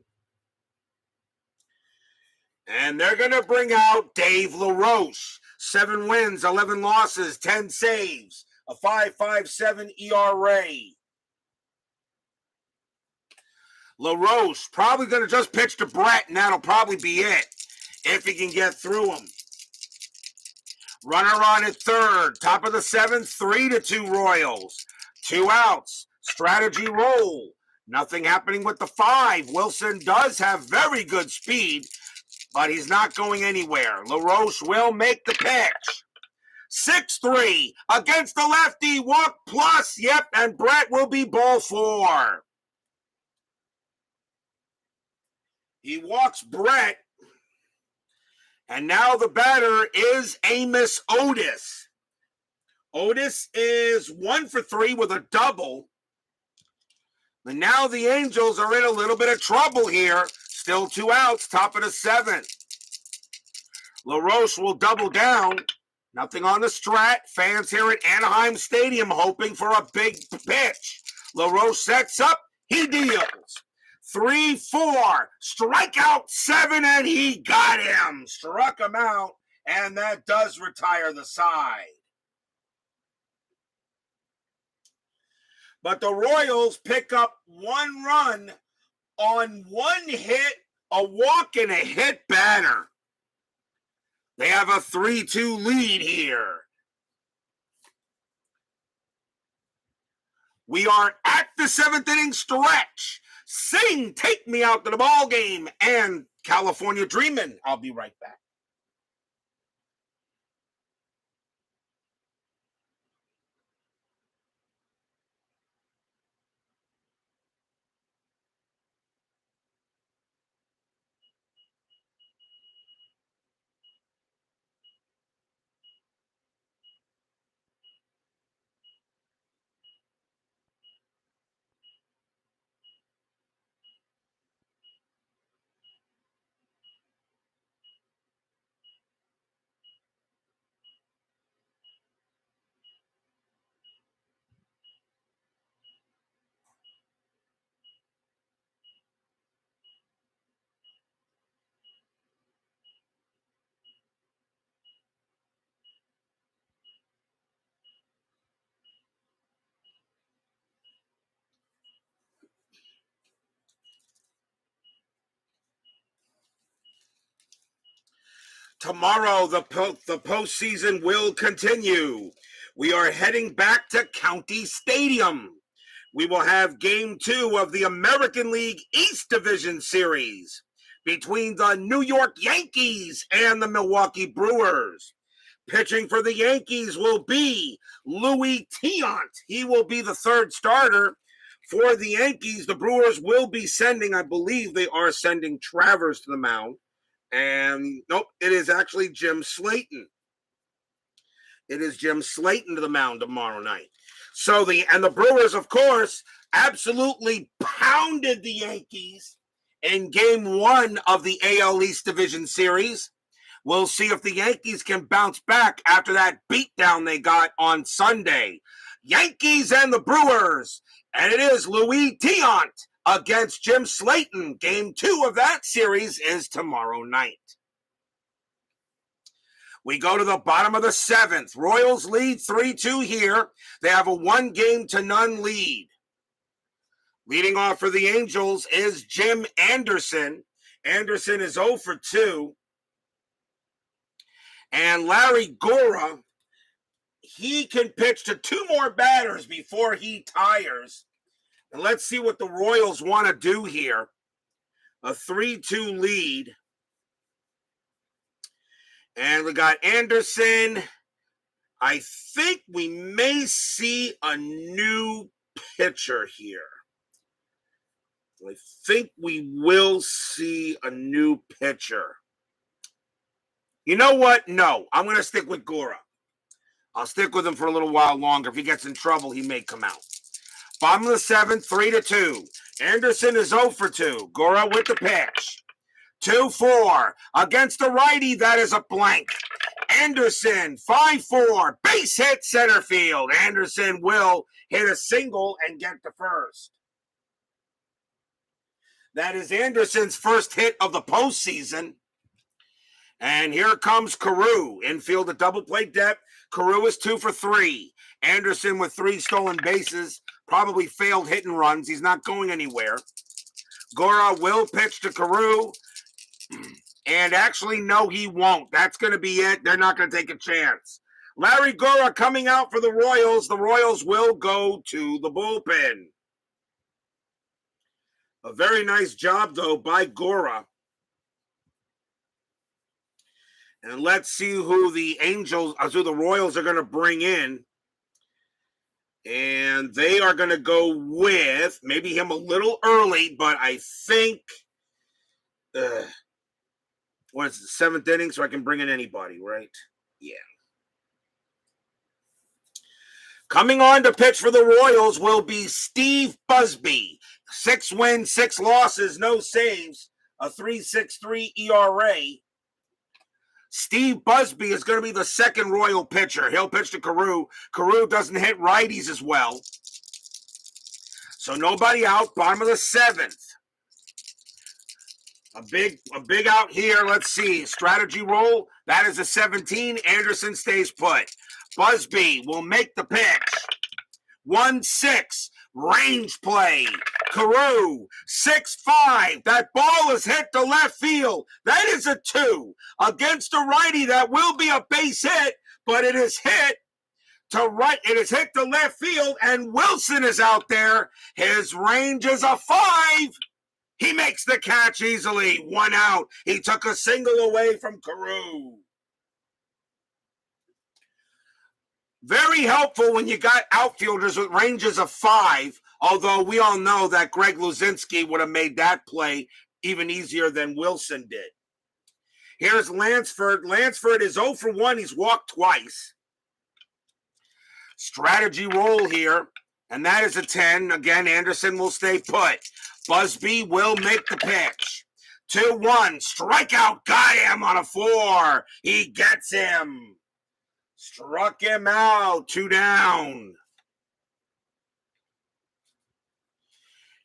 And they're going to bring out Dave LaRoche. 7 wins, 11 losses, 10 saves, a 5.57 ERA. LaRoche probably going to just pitch to Brett, and that'll probably be it if he can get through him. Runner on at third, top of the 7th, 3-2 Royals. 2 outs. Strategy roll. Nothing happening with the 5. Wilson does have very good speed, but he's not going anywhere. LaRoche will make the pitch. 6-3 against the lefty. Walk plus. Yep, and Brett will be ball 4. He walks Brett. And now the batter is Amos Otis. Otis is 1 for 3 with a double. And now the Angels are in a little bit of trouble here. Still 2 outs, top of the 7th. LaRoche will double down. Nothing on the strat. Fans here at Anaheim Stadium hoping for a big pitch. LaRoche sets up. He deals. 3-4. Strikeout 7, and he got him. Struck him out, and that does retire the side. But the Royals pick up 1 run on 1 hit, a walk, and a hit batter. They have a 3-2 lead here. We are at the 7th inning stretch. Sing, take me out to the ball game, and California Dreamin'. I'll be right back. Tomorrow, the postseason will continue. We are heading back to County Stadium. We will have Game 2 of the American League East Division Series between the New York Yankees and the Milwaukee Brewers. Pitching for the Yankees will be Louis Tiant. He will be the 3rd starter for the Yankees. The Brewers will be sending, I believe they are sending Travers to the mound. And nope, it is actually Jim Slayton. It is Jim Slayton to the mound tomorrow night. So the Brewers, of course, absolutely pounded the Yankees in Game 1 of the AL East Division Series. We'll see if the Yankees can bounce back after that beatdown they got on Sunday. Yankees and the Brewers, and it is Louis Tiant against Jim Slayton. Game 2 of that series is tomorrow night. We go to the bottom of the 7th. Royals lead 3-2 here. They have a 1-0 lead. Leading off for the Angels is Jim Anderson. Anderson is 0 for 2. And Larry Gura, he can pitch to 2 more batters before he tires. And let's see what the Royals want to do here. A 3-2 lead. And we got Anderson. I think we may see a new pitcher here. I think we will see a new pitcher. You know what? No, I'm going to stick with Gura. I'll stick with him for a little while longer. If he gets in trouble, he may come out. Bottom of the 7th, 3-2. Anderson is 0 for 2. Gura with the pitch. 2-4. Against the righty, that is a blank. Anderson, 5-4. Base hit center field. Anderson will hit a single and get to first. That is Anderson's first hit of the postseason. And here comes Carew. Infield at double play depth. Carew is 2 for 3. Anderson with 3 stolen bases. Probably failed hit and runs. He's not going anywhere. Gura will pitch to Carew. And actually, no, he won't. That's going to be it. They're not going to take a chance. Larry Gura coming out for the Royals. The Royals will go to the bullpen. A very nice job, though, by Gura. And let's see who the Royals are going to bring in. And they are going to go with maybe him a little early, but I think, what is it, 7th inning, so I can bring in anybody, right? Yeah. Coming on to pitch for the Royals will be Steve Busby. 6 wins, 6 losses, no saves, a 3.63 ERA. Steve Busby is going to be the second Royal pitcher. He'll pitch to Carew. Carew doesn't hit righties as well. So nobody out. Bottom of the 7th. A big out here. Let's see. Strategy roll. That is a 17. Anderson stays put. Busby will make the pitch. 1-6. Range play. Carew, 6-5. That ball is hit to left field. That is a 2. Against a righty, that will be a base hit, but it is hit to right. It is hit to left field, and Wilson is out there. His range is a 5. He makes the catch easily. 1 out. He took a single away from Carew. Very helpful when you got outfielders with ranges of 5, although we all know that Greg Luzinski would have made that play even easier than Wilson did. Here's Lansford. Lansford is 0 for 1. He's walked twice. Strategy roll here, and that is a 10. Again, Anderson will stay put. Busby will make the pitch. 2-1. Strikeout. Got him on a 4. He gets him. Struck him out. 2 down.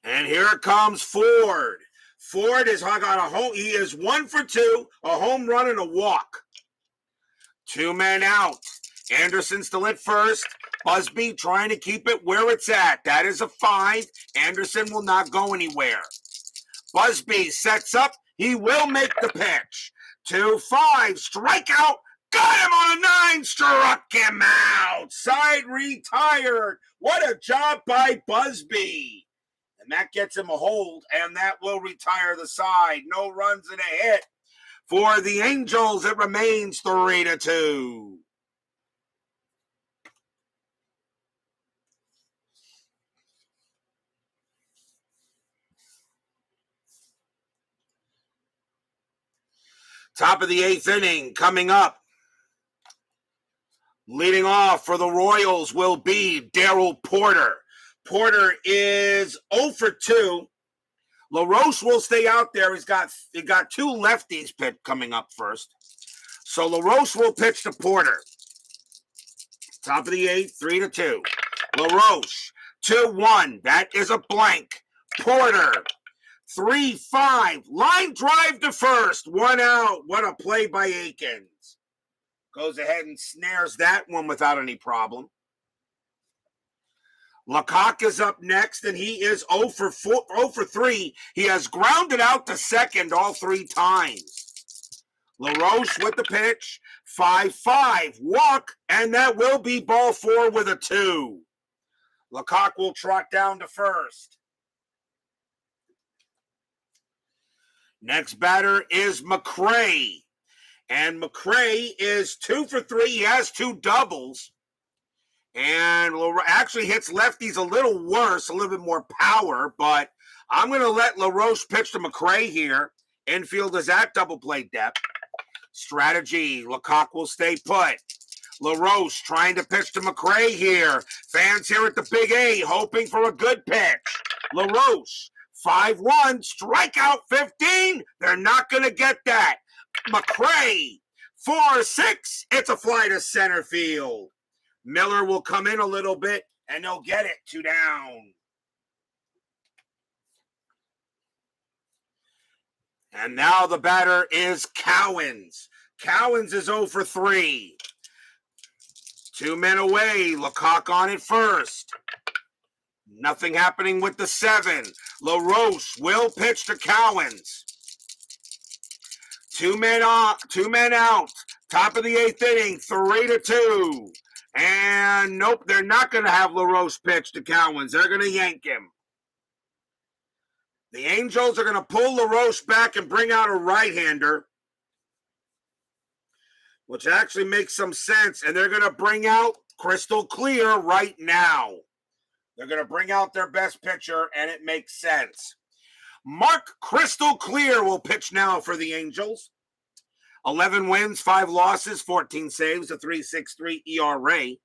And here comes Ford. Ford has got a home. He is 1 for 2, a home run and a walk. 2 men out. Anderson still at first. Busby trying to keep it where it's at. That is a 5. Anderson will not go anywhere. Busby sets up. He will make the pitch. 2-5. Strikeout. Got him on a 9. Struck him out. Side retired. What a job by Busby. And that gets him a hold, and that will retire the side. No runs and a hit. For the Angels, it remains 3-2. Top of the 8th inning coming up. Leading off for the Royals will be Daryl Porter. Porter is 0 for 2. LaRoche will stay out there. He got 2 lefties coming up first. So LaRoche will pitch to Porter. Top of the 8th, 3-2. LaRoche, 2-1. That is a blank. Porter, 3-5. Line drive to first. 1 out. What a play by Aikens. Goes ahead and snares that one without any problem. Lecoq is up next, and he is 0 for 3. He has grounded out to second all 3 times. LaRoche with the pitch, 5-5, walk, and that will be ball 4 with a 2. Lecoq will trot down to first. Next batter is McRae, and McRae is 2 for 3. He has 2 doubles. And actually hits lefties a little worse, a little bit more power, but I'm going to let LaRoche pitch to McRae here. Infield is at double play depth. Strategy, Lecoq will stay put. LaRoche trying to pitch to McRae here. Fans here at the Big A hoping for a good pitch. LaRoche, 5-1, strikeout 15. They're not going to get that. McRae, 4-6. It's a fly to center field. Miller will come in a little bit, and they'll get it 2 down. And now the batter is Cowens. Cowens is 0 for 3. 2 men away. Lecoq on it first. Nothing happening with the 7. LaRoche will pitch to Cowens. 2 men out. Top of the 8th inning, 3-2. And nope, they're not going to have LaRoche pitch to Cowens. They're going to yank him. The Angels are going to pull LaRoche back and bring out a right-hander, which actually makes some sense. And they're going to bring out Crystal Clear right now. They're going to bring out their best pitcher, and it makes sense. Mark Crystal Clear will pitch now for the Angels. 11 wins, 5 losses, 14 saves, a 3.63 ERA.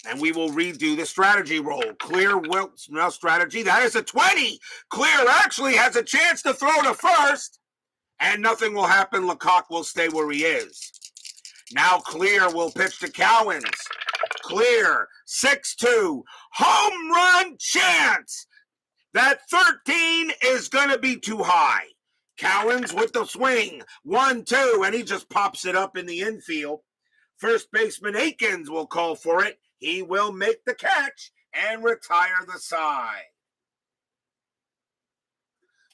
And we will redo the strategy roll. Clear will now strategy. That is a 20. Clear actually has a chance to throw to first. And nothing will happen. Lecoq will stay where he is. Now Clear will pitch to Cowens. Clear, 6-2. Home run chance. That 13 is going to be too high. Cowens with the swing, 1-2, and he just pops it up in the infield. First baseman Aikens will call for it. He will make the catch and retire the side.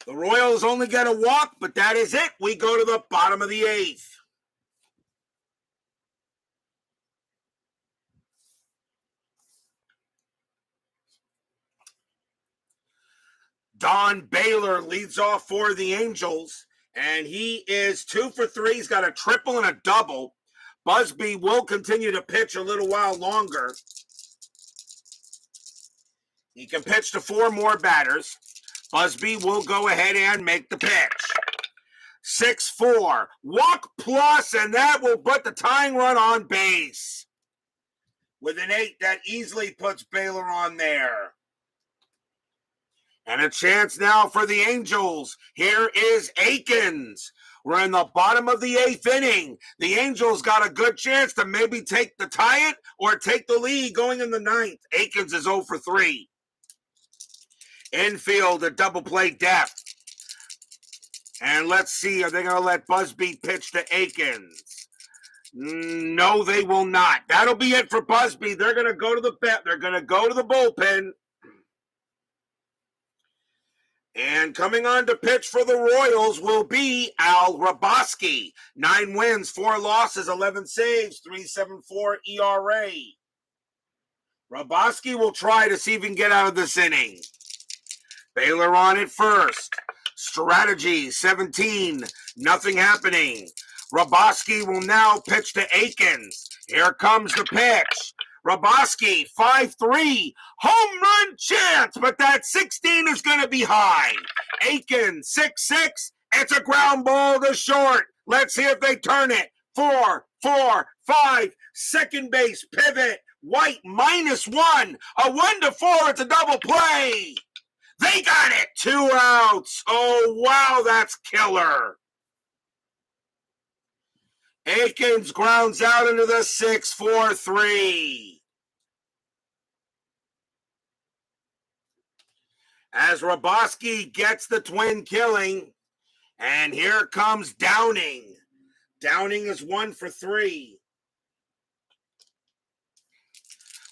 The Royals only get a walk, but that is it. We go to the bottom of the 8th. Don Baylor leads off for the Angels, and he is 2 for 3. He's got a triple and a double. Busby will continue to pitch a little while longer. He can pitch to 4 more batters. Busby will go ahead and make the pitch. 6-4, walk plus, and that will put the tying run on base. With an 8, that easily puts Baylor on there. And a chance now for the Angels. Here is Aikens. We're in the bottom of the 8th inning. The Angels got a good chance to maybe tie it or take the lead going in the 9th. Aikens is 0 for 3. Infield, a double play depth. And let's see, are they going to let Busby pitch to Aikens? No, they will not. That'll be it for Busby. They're going to go to the bullpen. And coming on to pitch for the Royals will be Al Raboski. 9 wins, 4 losses, 11 saves, 3.74 ERA. Raboski will try to see if he can get out of this inning. Baylor on it first. Strategy, 17. Nothing happening. Raboski will now pitch to Aikens. Here comes the pitch. Raboski, 5-3, home run chance, but that 16 is going to be high. Aikens, 6-6, it's a ground ball to short. Let's see if they turn it. 4-4-5, second base, pivot, White -1, a 1-4, it's a double play. They got it, 2 outs. Oh, wow, that's killer. Aikens grounds out into the 6-4-3. As Raboski gets the twin killing, and here comes Downing. Downing is 1 for 3.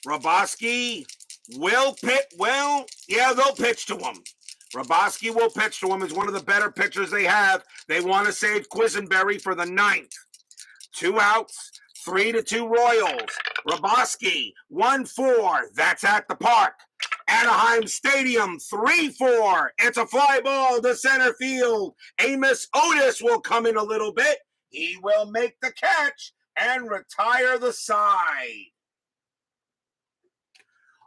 Roboski will pitch. Well, yeah, they'll pitch to him. Roboski will pitch to him as one of the better pitchers they have. They want to save Quisenberry for the ninth. 2 outs, 3-2 Royals. Roboski, 1-4. That's at the park. Anaheim Stadium, 3-4. It's a fly ball to center field. Amos Otis will come in a little bit. He will make the catch and retire the side.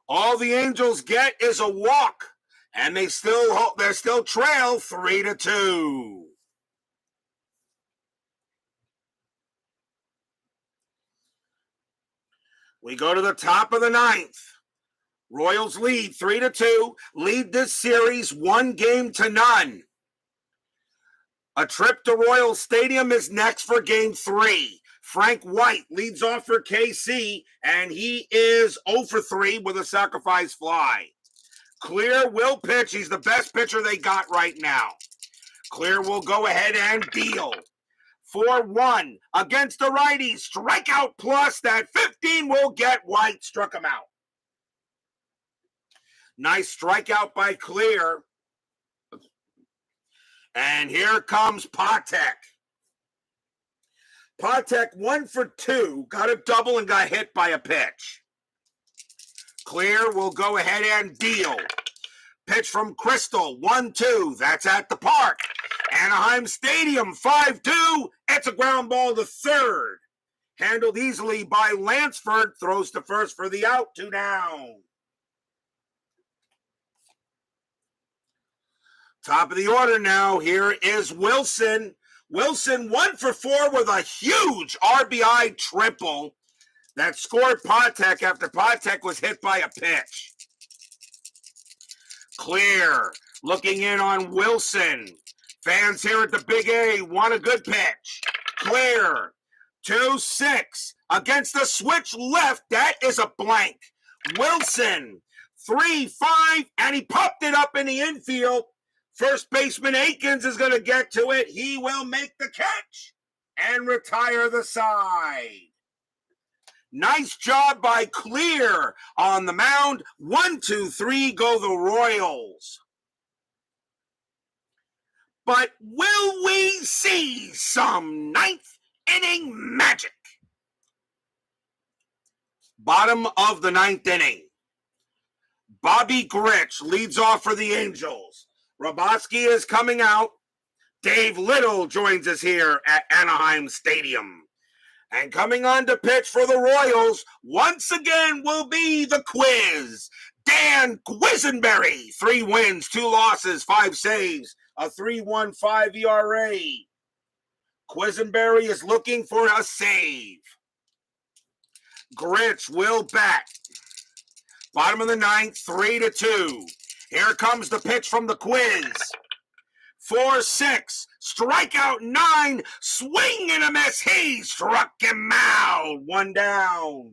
All the Angels get is a walk, and they still trail 3-2. We go to the top of the ninth. Royals lead 3-2, lead this series 1-0. A trip to Royal Stadium is next for Game 3. Frank White leads off for KC, and he is 0-for-3 with a sacrifice fly. Clear will pitch. He's the best pitcher they got right now. Clear will go ahead and deal. 4-1 against the righty. Strikeout plus. That 15 will get White. Struck him out. Nice strikeout by Clear. And here comes Patek. Patek 1-for-2. Got a double and got hit by a pitch. Clear will go ahead and deal. Pitch from Crystal, 1-2. That's at the park. Anaheim Stadium, 5-2. It's a ground ball to third. Handled easily by Lansford. Throws to first for the out. 2 down. Top of the order now. Here is Wilson. Wilson 1-for-4 with a huge RBI triple that scored Patek after Patek was hit by a pitch. Clear looking in on Wilson. Fans here at the Big A want a good pitch. Clear 2-6 against the switch left. That is a blank. Wilson 3-5, and he popped it up in the infield. First baseman Aikens is going to get to it. He will make the catch and retire the side. Nice job by Clear on the mound. 1-2-3 go the Royals. But will we see some ninth inning magic? Bottom of the ninth inning. Bobby Grich leads off for the Angels. Roboski is coming out. Dave Little joins us here at Anaheim Stadium. And coming on to pitch for the Royals, once again will be the Quiz. Dan Quisenberry, 3 wins, 2 losses, 5 saves, a 3.15 ERA. Quisenberry is looking for a save. Grich will bat. Bottom of the ninth, 3-2. Here comes the pitch from the Quiz. 4-6, strikeout 9, swing and a miss. He struck him out. 1 down.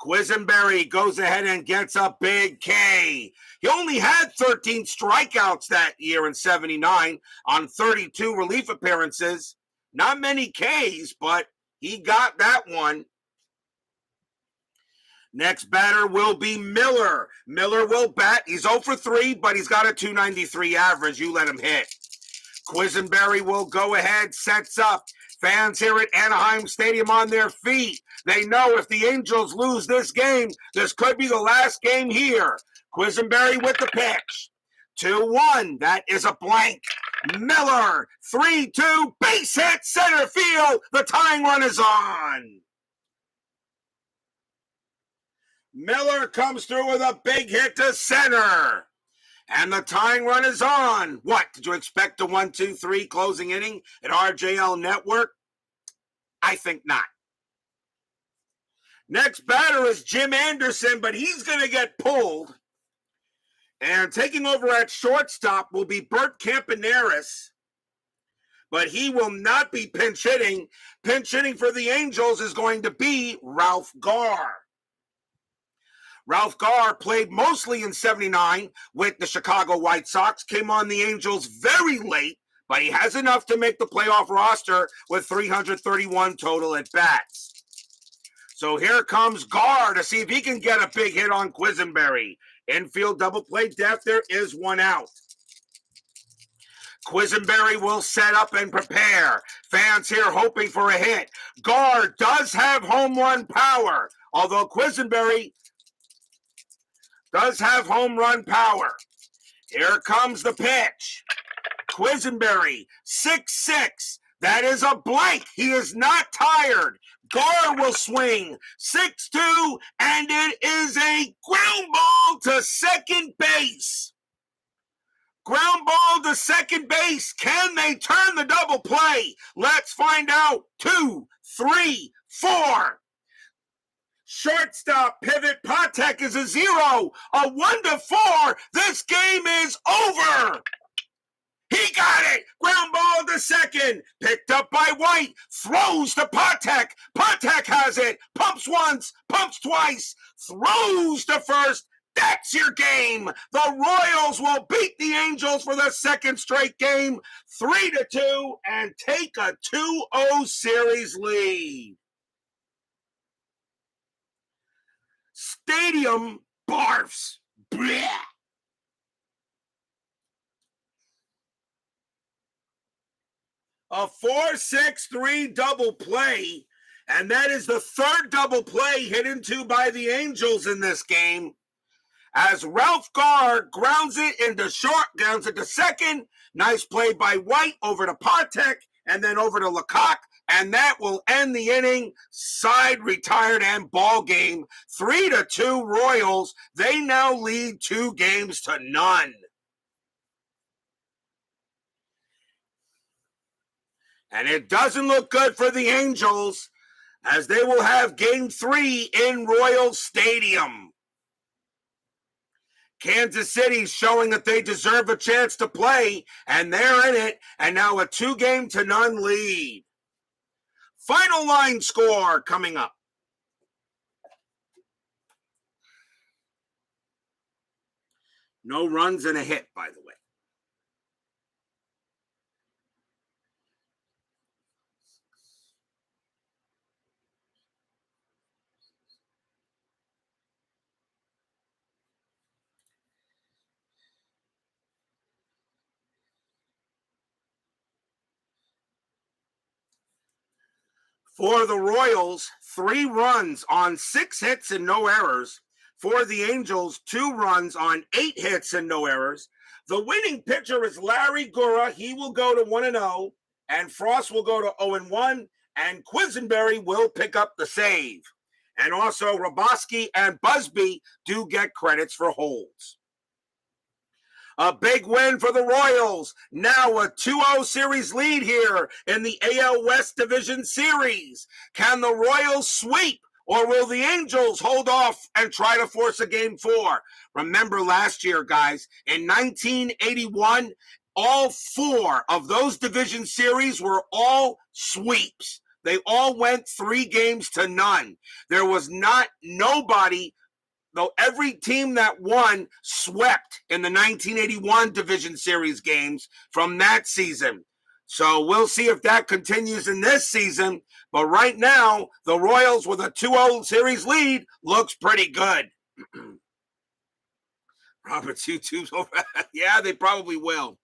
Quisenberry goes ahead and gets a big K. He only had 13 strikeouts that year in 79 on 32 relief appearances. Not many Ks, but he got that one. Next batter will be Miller. Miller will bat. He's 0-for-3, but he's got a .293 average. You let him hit. Quisenberry will go ahead, sets up. Fans here at Anaheim Stadium on their feet. They know if the Angels lose this game, this could be the last game here. Quisenberry with the pitch. 2-1. That is a blank. Miller, 3-2. Base hit, center field. The tying run is on. Miller comes through with a big hit to center. And the tying run is on. What, did you expect a 1-2-3 closing inning at RJL Network? I think not. Next batter is Jim Anderson, but he's going to get pulled. And taking over at shortstop will be Bert Campaneris. But he will not be pinch hitting. Pinch hitting for the Angels is going to be Ralph Garr. Ralph Garr played mostly in 79 with the Chicago White Sox, came on the Angels very late, but he has enough to make the playoff roster with 331 total at-bats. So here comes Garr to see if he can get a big hit on Quisenberry. Infield double play depth. There is one out. Quisenberry will set up and prepare. Fans here hoping for a hit. Garr does have home run power, although Quisenberry does have home run power. Here comes the pitch. Quisenberry, 6-6. That is a blank. He is not tired. Garr will swing 6-2, and it is a ground ball to second base. Ground ball to second base. Can they turn the double play? Let's find out. 2, 3, 4. Shortstop pivot. Patek is a 0. A 1-4. This game is over. He got it. Ground ball to second. Picked up by White. Throws to Patek. Patek has it. Pumps once. Pumps twice. Throws to first. That's your game. The Royals will beat the Angels for the second straight game, 3-2, and take a 2-0 series lead. Stadium barfs. Blech. A 4-6-3 double play, and that is the third double play hit into by the Angels in this game. As Ralph Garr grounds it into short, grounds it to second. Nice play by White over to Patek and then over to Lecoq. And that will end the inning. Side retired and ball game. 3-2 Royals. They now lead 2-0. And it doesn't look good for the Angels as they will have game 3 in Royal Stadium. Kansas City showing that they deserve a chance to play, and they're in it, and now a 2-0 lead. Final line score coming up. No runs and a hit, by the way. For the Royals, 3 runs on 6 hits and no errors. For the Angels, 2 runs on 8 hits and no errors. The winning pitcher is Larry Gura. He will go to 1-0, and Frost will go to 0-1, and Quisenberry will pick up the save. And also, Roboski and Busby do get credits for holds. A big win for the Royals. Now a 2-0 series lead here in the AL West Division Series. Can the Royals sweep, or will the Angels hold off and try to force a game 4? Remember last year, guys, in 1981, all 4 of those division series were all sweeps. They all went 3-0. There was nobody. Though every team that won swept in the 1981 Division Series games from that season. So we'll see if that continues in this season. But right now, the Royals with a 2-0 series lead looks pretty good. Robert's YouTube's over. Yeah, they probably will.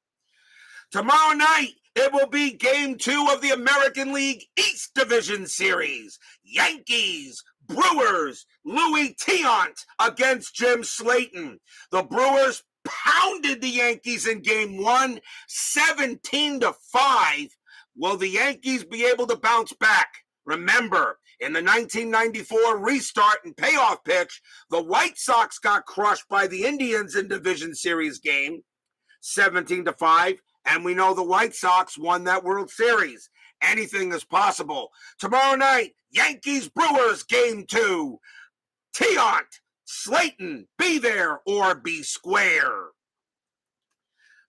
Tomorrow night, it will be game 2 of the American League East Division Series. Yankees, Brewers, Louis Tiant against Jim Slayton. The Brewers pounded the Yankees in game 1, 17-5. Will the Yankees be able to bounce back? Remember, in the 1994 restart and payoff pitch, the White Sox got crushed by the Indians in Division Series game, 17-5. And we know the White Sox won that World Series. Anything is possible. Tomorrow night, Yankees-Brewers game 2. Tiant, Slayton, be there or be square.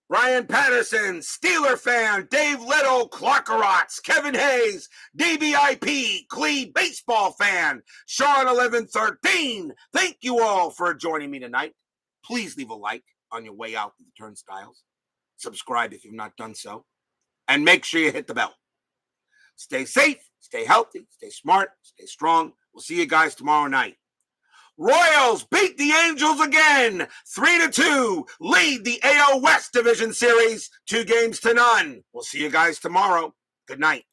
Brian Patterson, Steeler fan, Dave Little, Clarkerots, Kevin Hayes, DBIP, Clee baseball fan, Sean 1113. Thank you all for joining me tonight. Please leave a like on your way out to the turnstiles. Subscribe if you've not done so. And make sure you hit the bell. Stay safe, stay healthy, stay smart, stay strong. We'll see you guys tomorrow night. Royals beat the Angels again, 3-2, lead the AL West Division Series 2-0. We'll see you guys tomorrow. Good night.